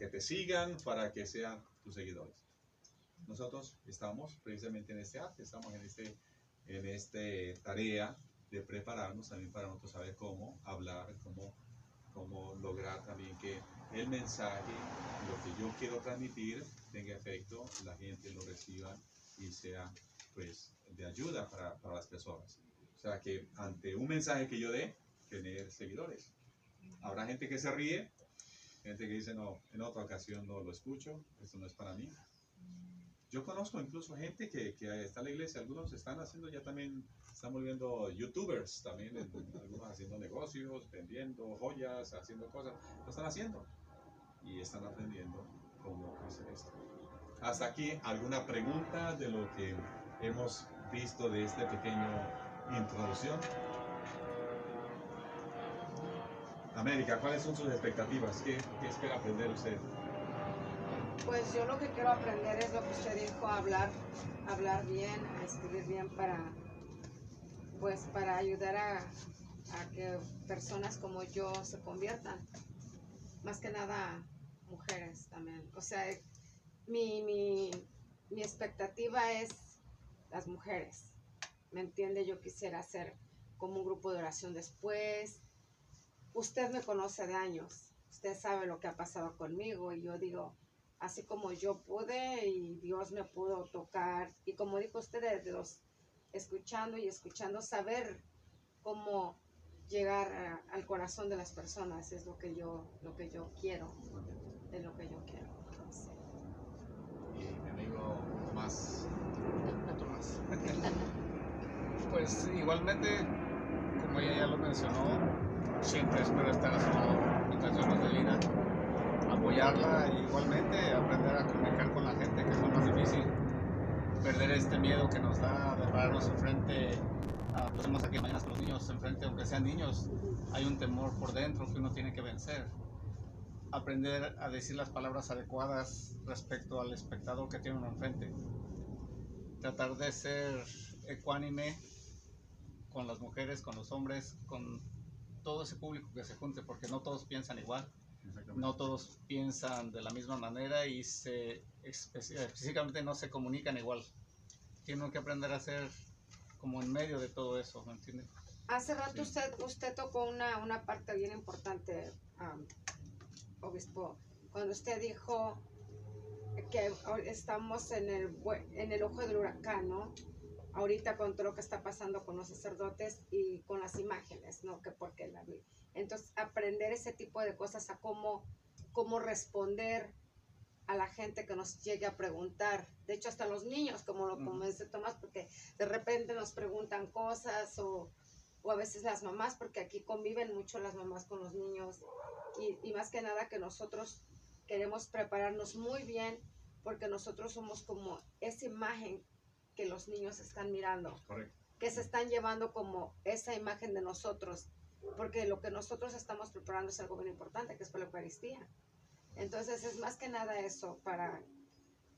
te sigan, para que sean tus seguidores. Nosotros estamos precisamente en este arte, estamos en esta tarea de prepararnos también para nosotros saber cómo hablar, cómo lograr también que el mensaje, lo que yo quiero transmitir, tenga efecto, la gente lo reciba y sea pues de ayuda para las personas. O sea que ante un mensaje que yo dé, tener seguidores. Habrá gente que se ríe, gente que dice no, en otra ocasión no lo escucho, esto no es para mí. Yo conozco incluso gente que está en la iglesia, algunos están haciendo ya también, están volviendo youtubers también, algunos haciendo negocios, vendiendo joyas, haciendo cosas, lo están haciendo y están aprendiendo cómo hacer esto. Hasta aquí, ¿alguna pregunta de lo que hemos visto de este pequeño introducción? América, ¿cuáles son sus expectativas? ¿Qué espera aprender usted? Pues yo lo que quiero aprender es lo que usted dijo, hablar bien, a escribir bien para ayudar a que personas como yo se conviertan. Más que nada mujeres también. O sea, mi expectativa es las mujeres. ¿Me entiende? Yo quisiera hacer como un grupo de oración después. Usted me conoce de años. Usted sabe lo que ha pasado conmigo. Y yo digo, así como yo pude y Dios me pudo tocar. Y como dijo usted, de los escuchando y escuchando, saber cómo llegar al corazón de las personas es lo que yo quiero. Es lo que yo quiero. Sí. Y mi amigo Tomás. Tomás. Pues igualmente, como ella ya lo mencionó, siempre espero estar a su lado mientras Dios nos dé vida, apoyarla e igualmente aprender a comunicar con la gente, que es lo más difícil, perder este miedo que nos da de pararnos enfrente, pues vemos aquí mañana con los niños enfrente, aunque sean niños, hay un temor por dentro que uno tiene que vencer. Aprender a decir las palabras adecuadas respecto al espectador que tiene uno enfrente. Tratar de ser ecuánime con las mujeres, con los hombres, con todo ese público que se junte, porque no todos piensan igual, no todos piensan de la misma manera y específicamente no se comunican igual. Tienen que aprender a ser como en medio de todo eso, ¿me entiende? Hace rato usted tocó una parte bien importante, obispo, cuando usted dijo que estamos en el ojo del huracán, ¿no? Ahorita con todo lo que está pasando con los sacerdotes y con las imágenes, ¿no? Que porque entonces aprender ese tipo de cosas, a cómo responder a la gente que nos llegue a preguntar. De hecho, hasta los niños, como dice Tomás, porque de repente nos preguntan cosas o a veces las mamás, porque aquí conviven mucho las mamás con los niños y más que nada que nosotros queremos prepararnos muy bien porque nosotros somos como esa imagen que los niños están mirando. Correcto. Que se están llevando como esa imagen de nosotros, porque lo que nosotros estamos preparando es algo bien importante, que es para la Eucaristía. Entonces es más que nada eso, para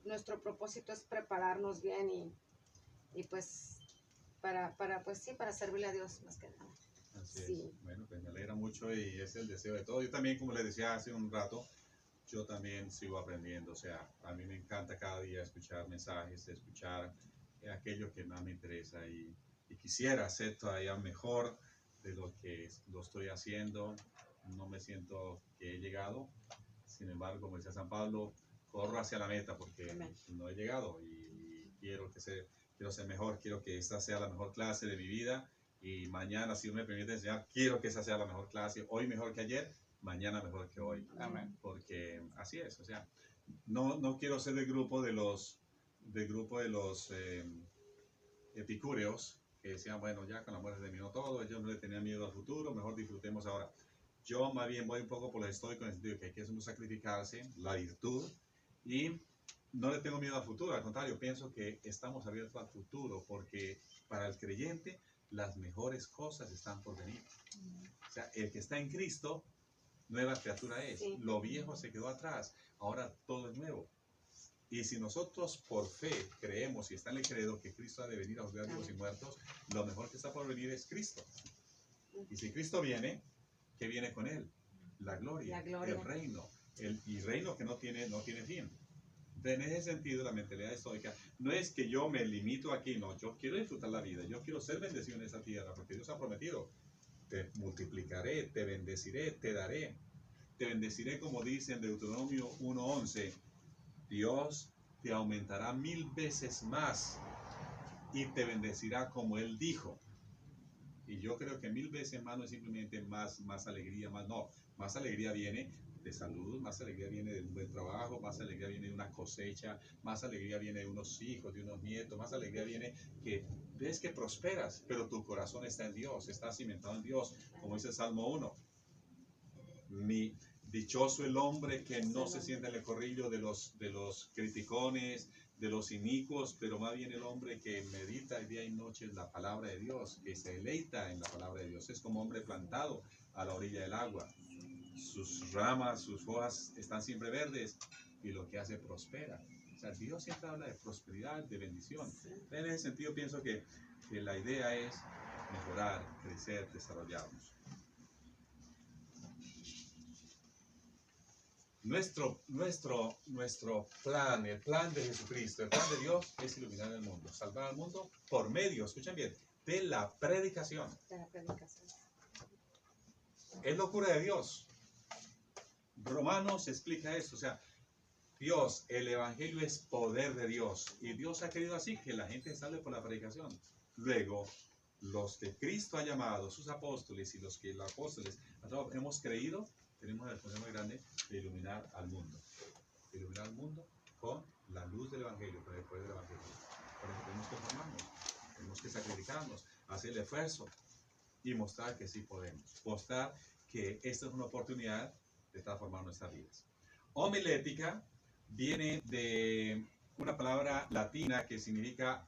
nuestro propósito es prepararnos bien y pues para servirle a Dios más que nada. Así Sí. es. Bueno, pues me alegra mucho y es el deseo de todo. Yo también, como les decía hace un rato, yo también sigo aprendiendo. O sea, a mí me encanta cada día escuchar mensajes, escuchar aquello que más me interesa y quisiera hacer todavía mejor de lo que lo estoy haciendo. No me siento que he llegado. Sin embargo, como decía San Pablo, corro hacia la meta porque Amén. no he llegado y quiero ser mejor. Quiero que esta sea la mejor clase de mi vida. Y mañana, si Dios me permite enseñar, quiero que esa sea la mejor clase. Hoy mejor que ayer, mañana mejor que hoy. Amén. Porque así es. O sea, no quiero ser del grupo de los epicúreos que decían, bueno, ya con la muerte terminó todo, ellos no le tenían miedo al futuro, mejor disfrutemos ahora. Yo más bien voy un poco por los estoicos en el sentido de que hay que sacrificarse, la virtud, y no le tengo miedo al futuro, al contrario, pienso que estamos abiertos al futuro, porque para el creyente las mejores cosas están por venir. O sea, el que está en Cristo, nueva criatura es. Sí. Lo viejo se quedó atrás, ahora todo es nuevo. Y si nosotros por fe creemos y está en el credo que Cristo ha de venir a juzgar vivos y muertos, lo mejor que está por venir es Cristo. Y si Cristo viene, ¿qué viene con él? La gloria, el reino. Y reino que no tiene fin. En ese sentido, la mentalidad estoica no es que yo me limito aquí, no, yo quiero disfrutar la vida, yo quiero ser bendecido en esta tierra, porque Dios ha prometido, te multiplicaré, te bendeciré, te daré. Te bendeciré, como dice en Deuteronomio 1:11, Dios te aumentará 1000 veces más y te bendecirá como Él dijo. Y yo creo que 1000 veces más no es simplemente más alegría, más alegría viene de salud, más alegría viene de un buen trabajo, más alegría viene de una cosecha, más alegría viene de unos hijos, de unos nietos, más alegría viene que ves que prosperas, pero tu corazón está en Dios, está cimentado en Dios, como dice el Salmo 1. Dichoso el hombre que no se sienta en el corrillo de los criticones, de los inicuos, pero más bien el hombre que medita día y noche en la palabra de Dios, que se deleita en la palabra de Dios. Es como hombre plantado a la orilla del agua. Sus ramas, sus hojas están siempre verdes y lo que hace prospera. O sea, Dios siempre habla de prosperidad, de bendición. En ese sentido pienso que la idea es mejorar, crecer, desarrollarnos. Nuestro plan, el plan de Jesucristo, el plan de Dios es iluminar el mundo, salvar al mundo por medio, escuchen bien, de la predicación. De la predicación. Es locura de Dios. Romanos explica esto, o sea, Dios, el Evangelio es poder de Dios y Dios ha querido así que la gente salve por la predicación. Luego, los que Cristo ha llamado, sus apóstoles y los que los apóstoles hemos creído, tenemos el poder muy grande de iluminar al mundo. De iluminar al mundo con la luz del Evangelio, con el poder del Evangelio. Por eso tenemos que formarnos, tenemos que sacrificarnos, hacer el esfuerzo y mostrar que sí podemos. Mostrar que esta es una oportunidad de transformar nuestras vidas. Homilética viene de una palabra latina que significa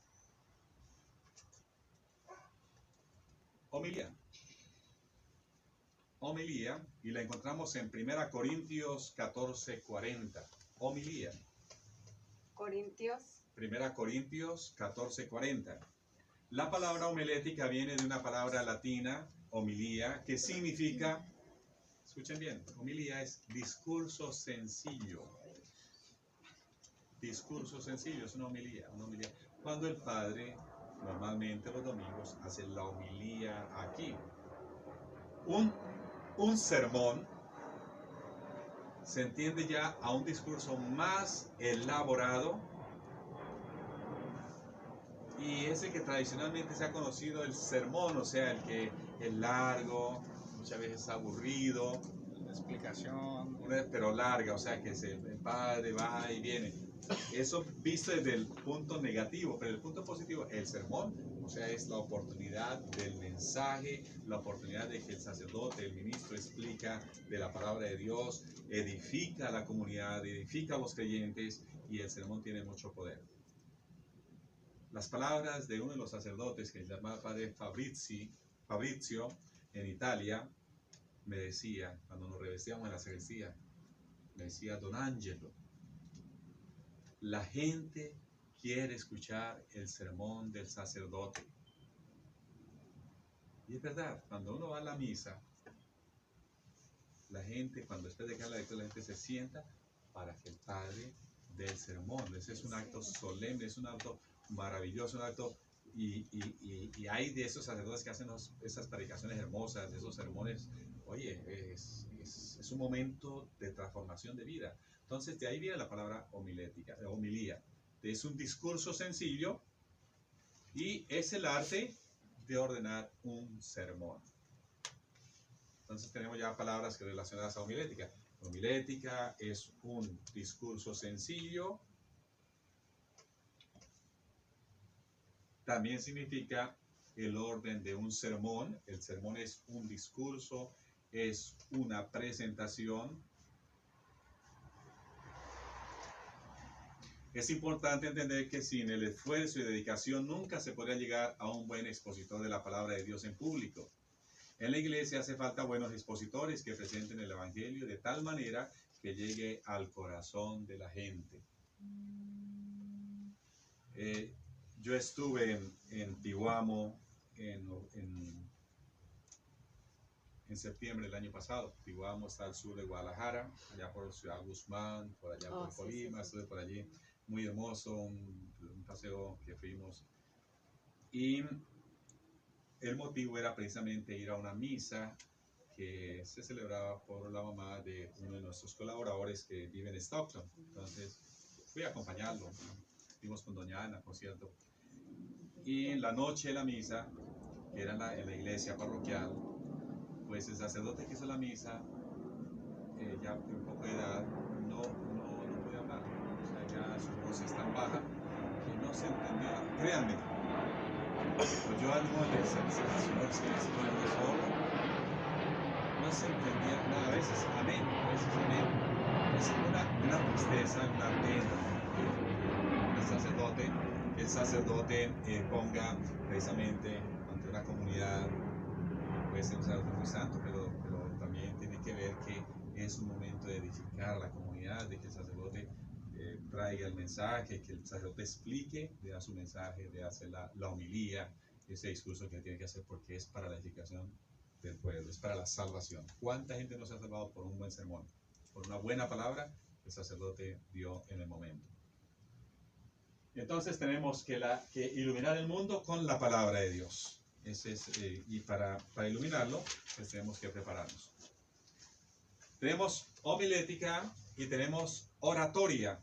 homilía. Homilía, y la encontramos en 1 Corintios 14:40. Homilía. Corintios. 1 Corintios 14:40. La palabra homilética viene de una palabra latina, homilía, que significa, escuchen bien, homilía es discurso sencillo. Discurso sencillo es una homilía, una homilía. Cuando el padre, normalmente los domingos, hace la homilía aquí. Un sermón se entiende ya a un discurso más elaborado y es el que tradicionalmente se ha conocido el sermón, o sea, el que es largo, muchas veces aburrido, La explicación. pero larga, o sea, que el padre va y viene. Eso visto desde el punto negativo, pero el punto positivo, el sermón, o sea, es la oportunidad del mensaje, la oportunidad de que el sacerdote, el ministro explica de la palabra de Dios, edifica a la comunidad, edifica a los creyentes y el sermón tiene mucho poder. Las palabras de uno de los sacerdotes que se llamaba padre Fabrizio en Italia, me decía, cuando nos revestíamos en la sacristía, me decía: Don Angelo, la gente quiere escuchar el sermón del sacerdote. Y es verdad, cuando uno va a la misa, la gente, cuando después de que la lectura, la gente se sienta para que el padre dé el sermón. Ese es un acto solemne, es un acto maravilloso, un acto, y hay de esos sacerdotes que hacen esas predicaciones hermosas, de esos sermones. Oye, es un momento de transformación de vida. Entonces, de ahí viene la palabra homilía. Es un discurso sencillo y es el arte de ordenar un sermón. Entonces, tenemos ya palabras que relacionadas a homilética. Homilética es un discurso sencillo. También significa el orden de un sermón. El sermón es un discurso, es una presentación. Es importante entender que sin el esfuerzo y dedicación nunca se podría llegar a un buen expositor de la palabra de Dios en público. En la iglesia hace falta buenos expositores que presenten el Evangelio de tal manera que llegue al corazón de la gente. Yo estuve en Tihuamo en septiembre del año pasado. Tihuamo está al sur de Guadalajara, allá por Ciudad Guzmán, por allá por Colima, estuve por allí. Muy hermoso, un paseo que fuimos. Y el motivo era precisamente ir a una misa que se celebraba por la mamá de uno de nuestros colaboradores que vive en Stockton. Entonces fui a acompañarlo. Fuimos con doña Ana, por cierto. Y en la noche de la misa, que era en la iglesia parroquial, pues el sacerdote que hizo la misa, ya de un poco de edad, no podía hablar. O sea, ya su voz es tan baja que no se entendía. Créanme, yo algo el Señor se les pone solo, no se entendía nada. A veces amén, a veces amén. Es una tristeza, una pena que el sacerdote ponga precisamente ante una comunidad. Puede ser un sacerdote muy santo, pero también tiene que ver que es un momento de edificar a la comunidad, de que el sacerdote traiga el mensaje, que el sacerdote explique, de dar su mensaje, de hacer la homilía. ese discurso que tiene que hacer porque es para la edificación del pueblo, es para la salvación. ¿Cuánta gente no se ha salvado por un buen sermón? Por una buena palabra que el sacerdote dio en el momento. Entonces tenemos que iluminar el mundo con la palabra de Dios. Y para iluminarlo, pues tenemos que prepararnos. Tenemos homilética y tenemos oratoria.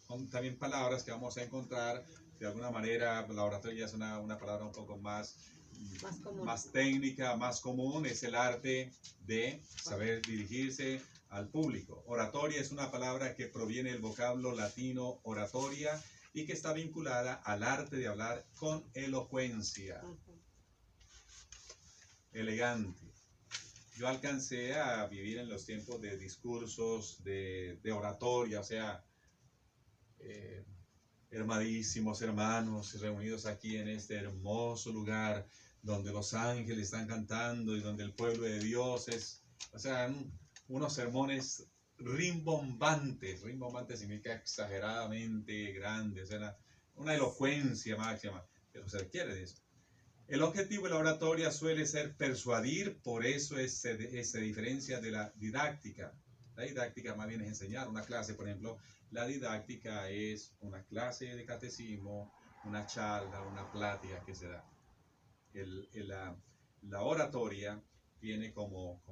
Son también palabras que vamos a encontrar. De alguna manera, la oratoria es una palabra un poco más común. Más técnica, más común. Es el arte de saber dirigirse al público. Oratoria es una palabra que proviene del vocablo latino oratoria y que está vinculada al arte de hablar con elocuencia. Elegante. Yo alcancé a vivir en los tiempos de discursos, de oratoria, o sea, hermadísimos hermanos reunidos aquí en este hermoso lugar donde los ángeles están cantando y donde el pueblo de Dios es, o sea, unos sermones rimbombantes. Rimbombantes significa exageradamente grandes, o sea, una elocuencia máxima, pero se requiere de eso. El objetivo de la oratoria suele ser persuadir, por eso se diferencia de la didáctica. La didáctica más bien es enseñar una clase, por ejemplo. La didáctica es una clase de catecismo, una charla, una plática que se da. La oratoria tiene como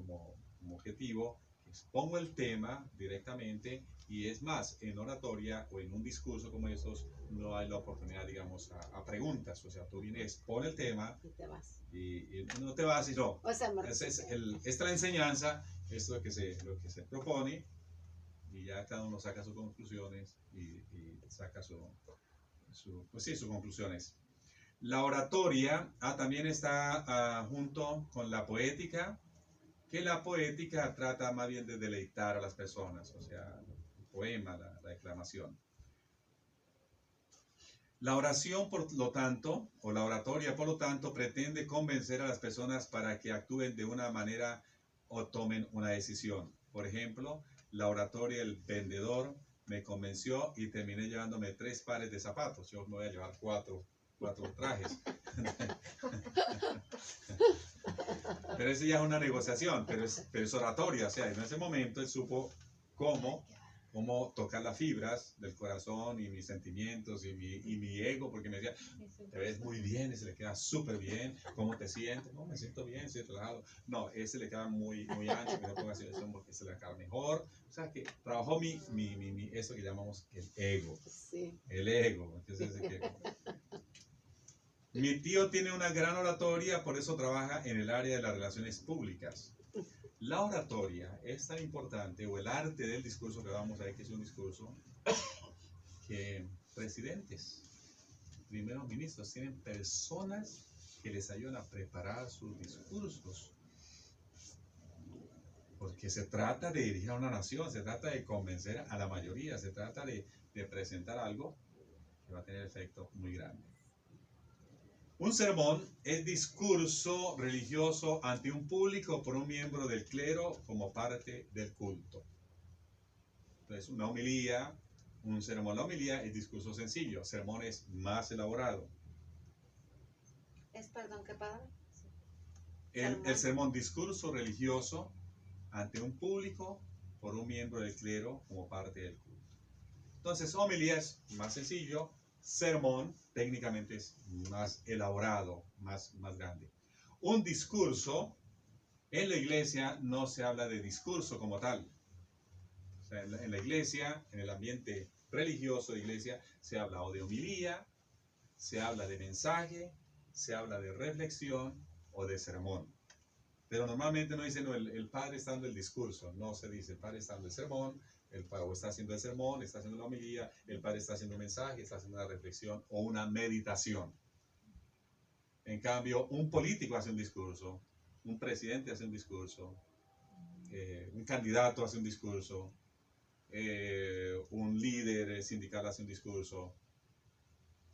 objetivo que expongo el tema directamente, y es más, en oratoria o en un discurso como estos no hay la oportunidad, digamos, a preguntas. O sea, tú vienes, pon el tema Y te vas. y no te vas y no. O sea, Esta es la enseñanza, es lo que se propone, y ya cada uno saca sus conclusiones y saca sus conclusiones. La oratoria también está junto con la poética, que la poética trata más bien de deleitar a las personas, o sea, el poema, la declamación. La oración, por lo tanto, o la oratoria, por lo tanto, pretende convencer a las personas para que actúen de una manera o tomen una decisión. Por ejemplo, la oratoria, el vendedor me convenció y terminé llevándome 3 pares de zapatos. Yo me voy a llevar 4 trajes. Pero eso ya es una negociación, pero es oratoria. O sea, en ese momento él supo cómo tocar las fibras del corazón y mis sentimientos y mi ego, porque me decía, te ves muy bien, ese le queda súper bien. ¿Cómo te sientes? No, me siento bien, estoy relajado. No, ese le queda muy ancho, que no ponga así, eso porque se le queda mejor. O sea, que trabajó eso que llamamos el ego. Sí. El ego. Entonces, mi tío tiene una gran oratoria, por eso trabaja en el área de las relaciones públicas. La oratoria es tan importante, o el arte del discurso, que vamos a ver que es un discurso, que presidentes, primeros ministros, tienen personas que les ayudan a preparar sus discursos. Porque se trata de dirigir a una nación, se trata de convencer a la mayoría, se trata de presentar algo que va a tener efecto muy grande. Un sermón es discurso religioso ante un público por un miembro del clero como parte del culto. Entonces, una homilía, un sermón. La homilía es discurso sencillo, sermón es más elaborado. Perdón, ¿qué palabra? El sermón, discurso religioso ante un público por un miembro del clero como parte del culto. Entonces, homilía es más sencillo, sermón técnicamente es más elaborado, más grande. Un discurso, en la iglesia no se habla de discurso como tal. O sea, en la iglesia, en el ambiente religioso de iglesia, se habla o de homilía, se habla de mensaje, se habla de reflexión o de sermón. Pero normalmente no dicen, no, el padre está dando el discurso, no se dice, el padre está dando el sermón, el padre está haciendo el sermón, está haciendo la homilía, el padre está haciendo un mensaje, está haciendo una reflexión o una meditación. En cambio, un político hace un discurso, un presidente hace un discurso, un candidato hace un discurso, un líder sindical hace un discurso,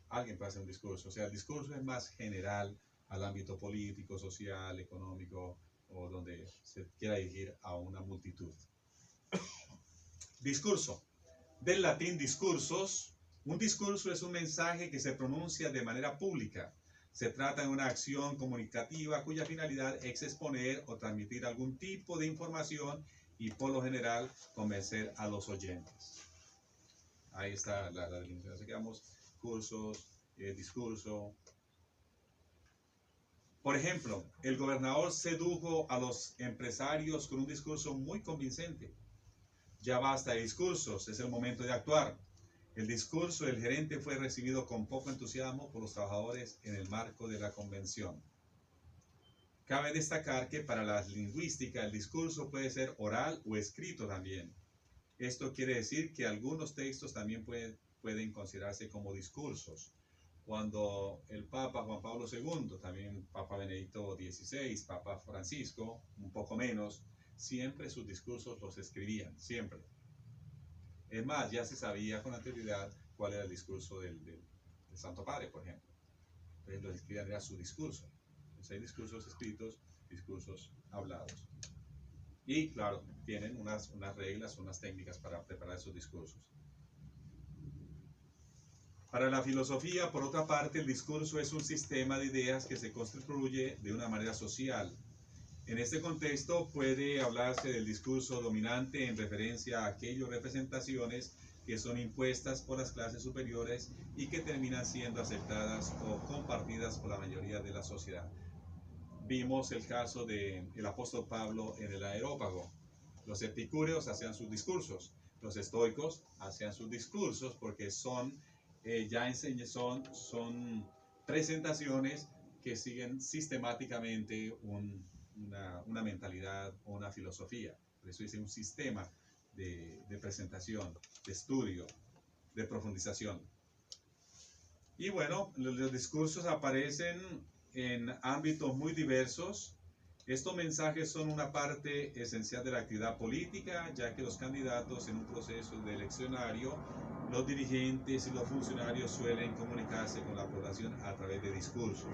alguien puede hacer un discurso. O sea, el discurso es más general al ámbito político, social, económico, o donde se quiera dirigir a una multitud. Discurso. Del latín discursos. Un discurso es un mensaje que se pronuncia de manera pública, Se trata de una acción comunicativa cuya finalidad es exponer o transmitir algún tipo de información y por lo general convencer a los oyentes. Ahí está la delimitación. Digamos, cursos, discurso. Por ejemplo, el gobernador sedujo a los empresarios con un discurso muy convincente. Ya basta de discursos, es el momento de actuar. El discurso del gerente fue recibido con poco entusiasmo por los trabajadores en el marco de la convención. Cabe destacar que para la lingüística el discurso puede ser oral o escrito también. Esto quiere decir que algunos textos también pueden considerarse como discursos. Cuando el Papa Juan Pablo II, también Papa Benedicto XVI, Papa Francisco, un poco menos, siempre sus discursos los escribían, siempre. Es más, ya se sabía con anterioridad cuál era el discurso del Santo Padre, por ejemplo. Entonces lo escribían, era su discurso. Entonces hay discursos escritos, discursos hablados. Y claro, tienen unas reglas, unas técnicas para preparar esos discursos. Para la filosofía, por otra parte, el discurso es un sistema de ideas que se construye de una manera social. En este contexto puede hablarse del discurso dominante en referencia a aquellas representaciones que son impuestas por las clases superiores y que terminan siendo aceptadas o compartidas por la mayoría de la sociedad. Vimos el caso del apóstol Pablo en el Areópago. Los epicúreos hacían sus discursos, los estoicos hacían sus discursos porque son presentaciones que siguen sistemáticamente una mentalidad o una filosofía. Por eso es un sistema de presentación, de estudio, de profundización. Y bueno, los discursos aparecen en ámbitos muy diversos. Estos mensajes son una parte esencial de la actividad política, ya que los candidatos en un proceso de eleccionario, los dirigentes y los funcionarios suelen comunicarse con la población a través de discursos.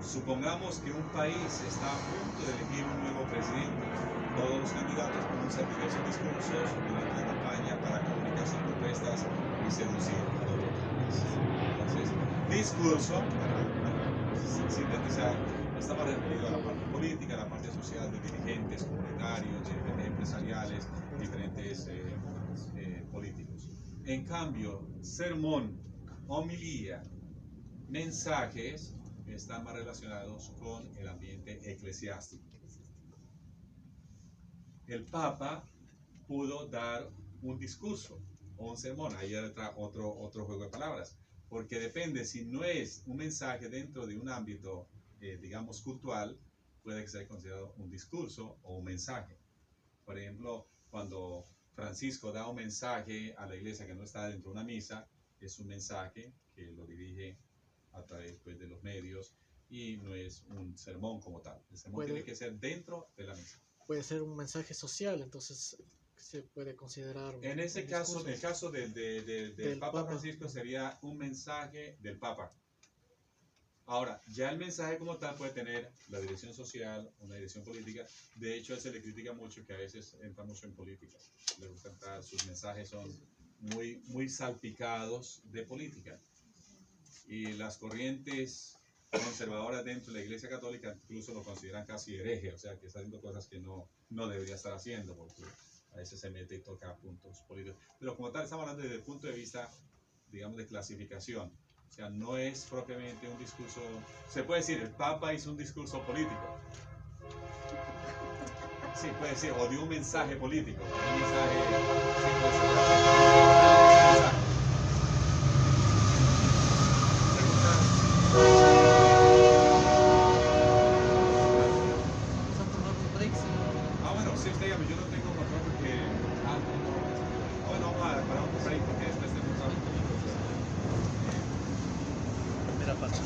Supongamos que un país está a punto de elegir un nuevo presidente. Todos los candidatos pronuncian diversos discursos durante la campaña para comunicar sus propuestas y seducir a los votantes. Entonces, discurso, para sintetizar, está más referido a la parte política, a la parte social de dirigentes comunitarios, dirigentes empresariales, diferentes políticos. En cambio, sermón, homilía, mensajes están más relacionados con el ambiente eclesiástico. El Papa pudo dar un discurso o un sermón, ahí entra otro juego de palabras, porque depende, si no es un mensaje dentro de un ámbito, digamos, cultural, puede ser considerado un discurso o un mensaje. Por ejemplo, cuando Francisco da un mensaje a la iglesia que no está dentro de una misa, es un mensaje que lo dirige a través pues, de los medios y no es un sermón como tal. El sermón tiene que ser dentro de la misa. Puede ser un mensaje social, entonces se puede considerar en ese caso, en el caso del Papa Francisco, sería un mensaje del Papa. Ahora, ya el mensaje como tal puede tener la dirección social, una dirección política. De hecho, se le critica mucho que a veces entra mucho en política. Le gusta entrar, sus mensajes son muy salpicados de política. Y las corrientes conservadoras dentro de la Iglesia Católica incluso lo consideran casi hereje, o sea, que está haciendo cosas que no debería estar haciendo, porque a veces se mete y toca puntos políticos. Pero como tal, estamos hablando desde el punto de vista, digamos, de clasificación. O sea, no es propiamente un discurso, se puede decir, el Papa hizo un discurso político. Sí, puede decir, o dio un mensaje político. Un mensaje, sí, puede ser. Bueno, sí, dígame, yo no tengo control porque... bueno, vamos a parar un break porque después tenemos algo. Mira, pasa.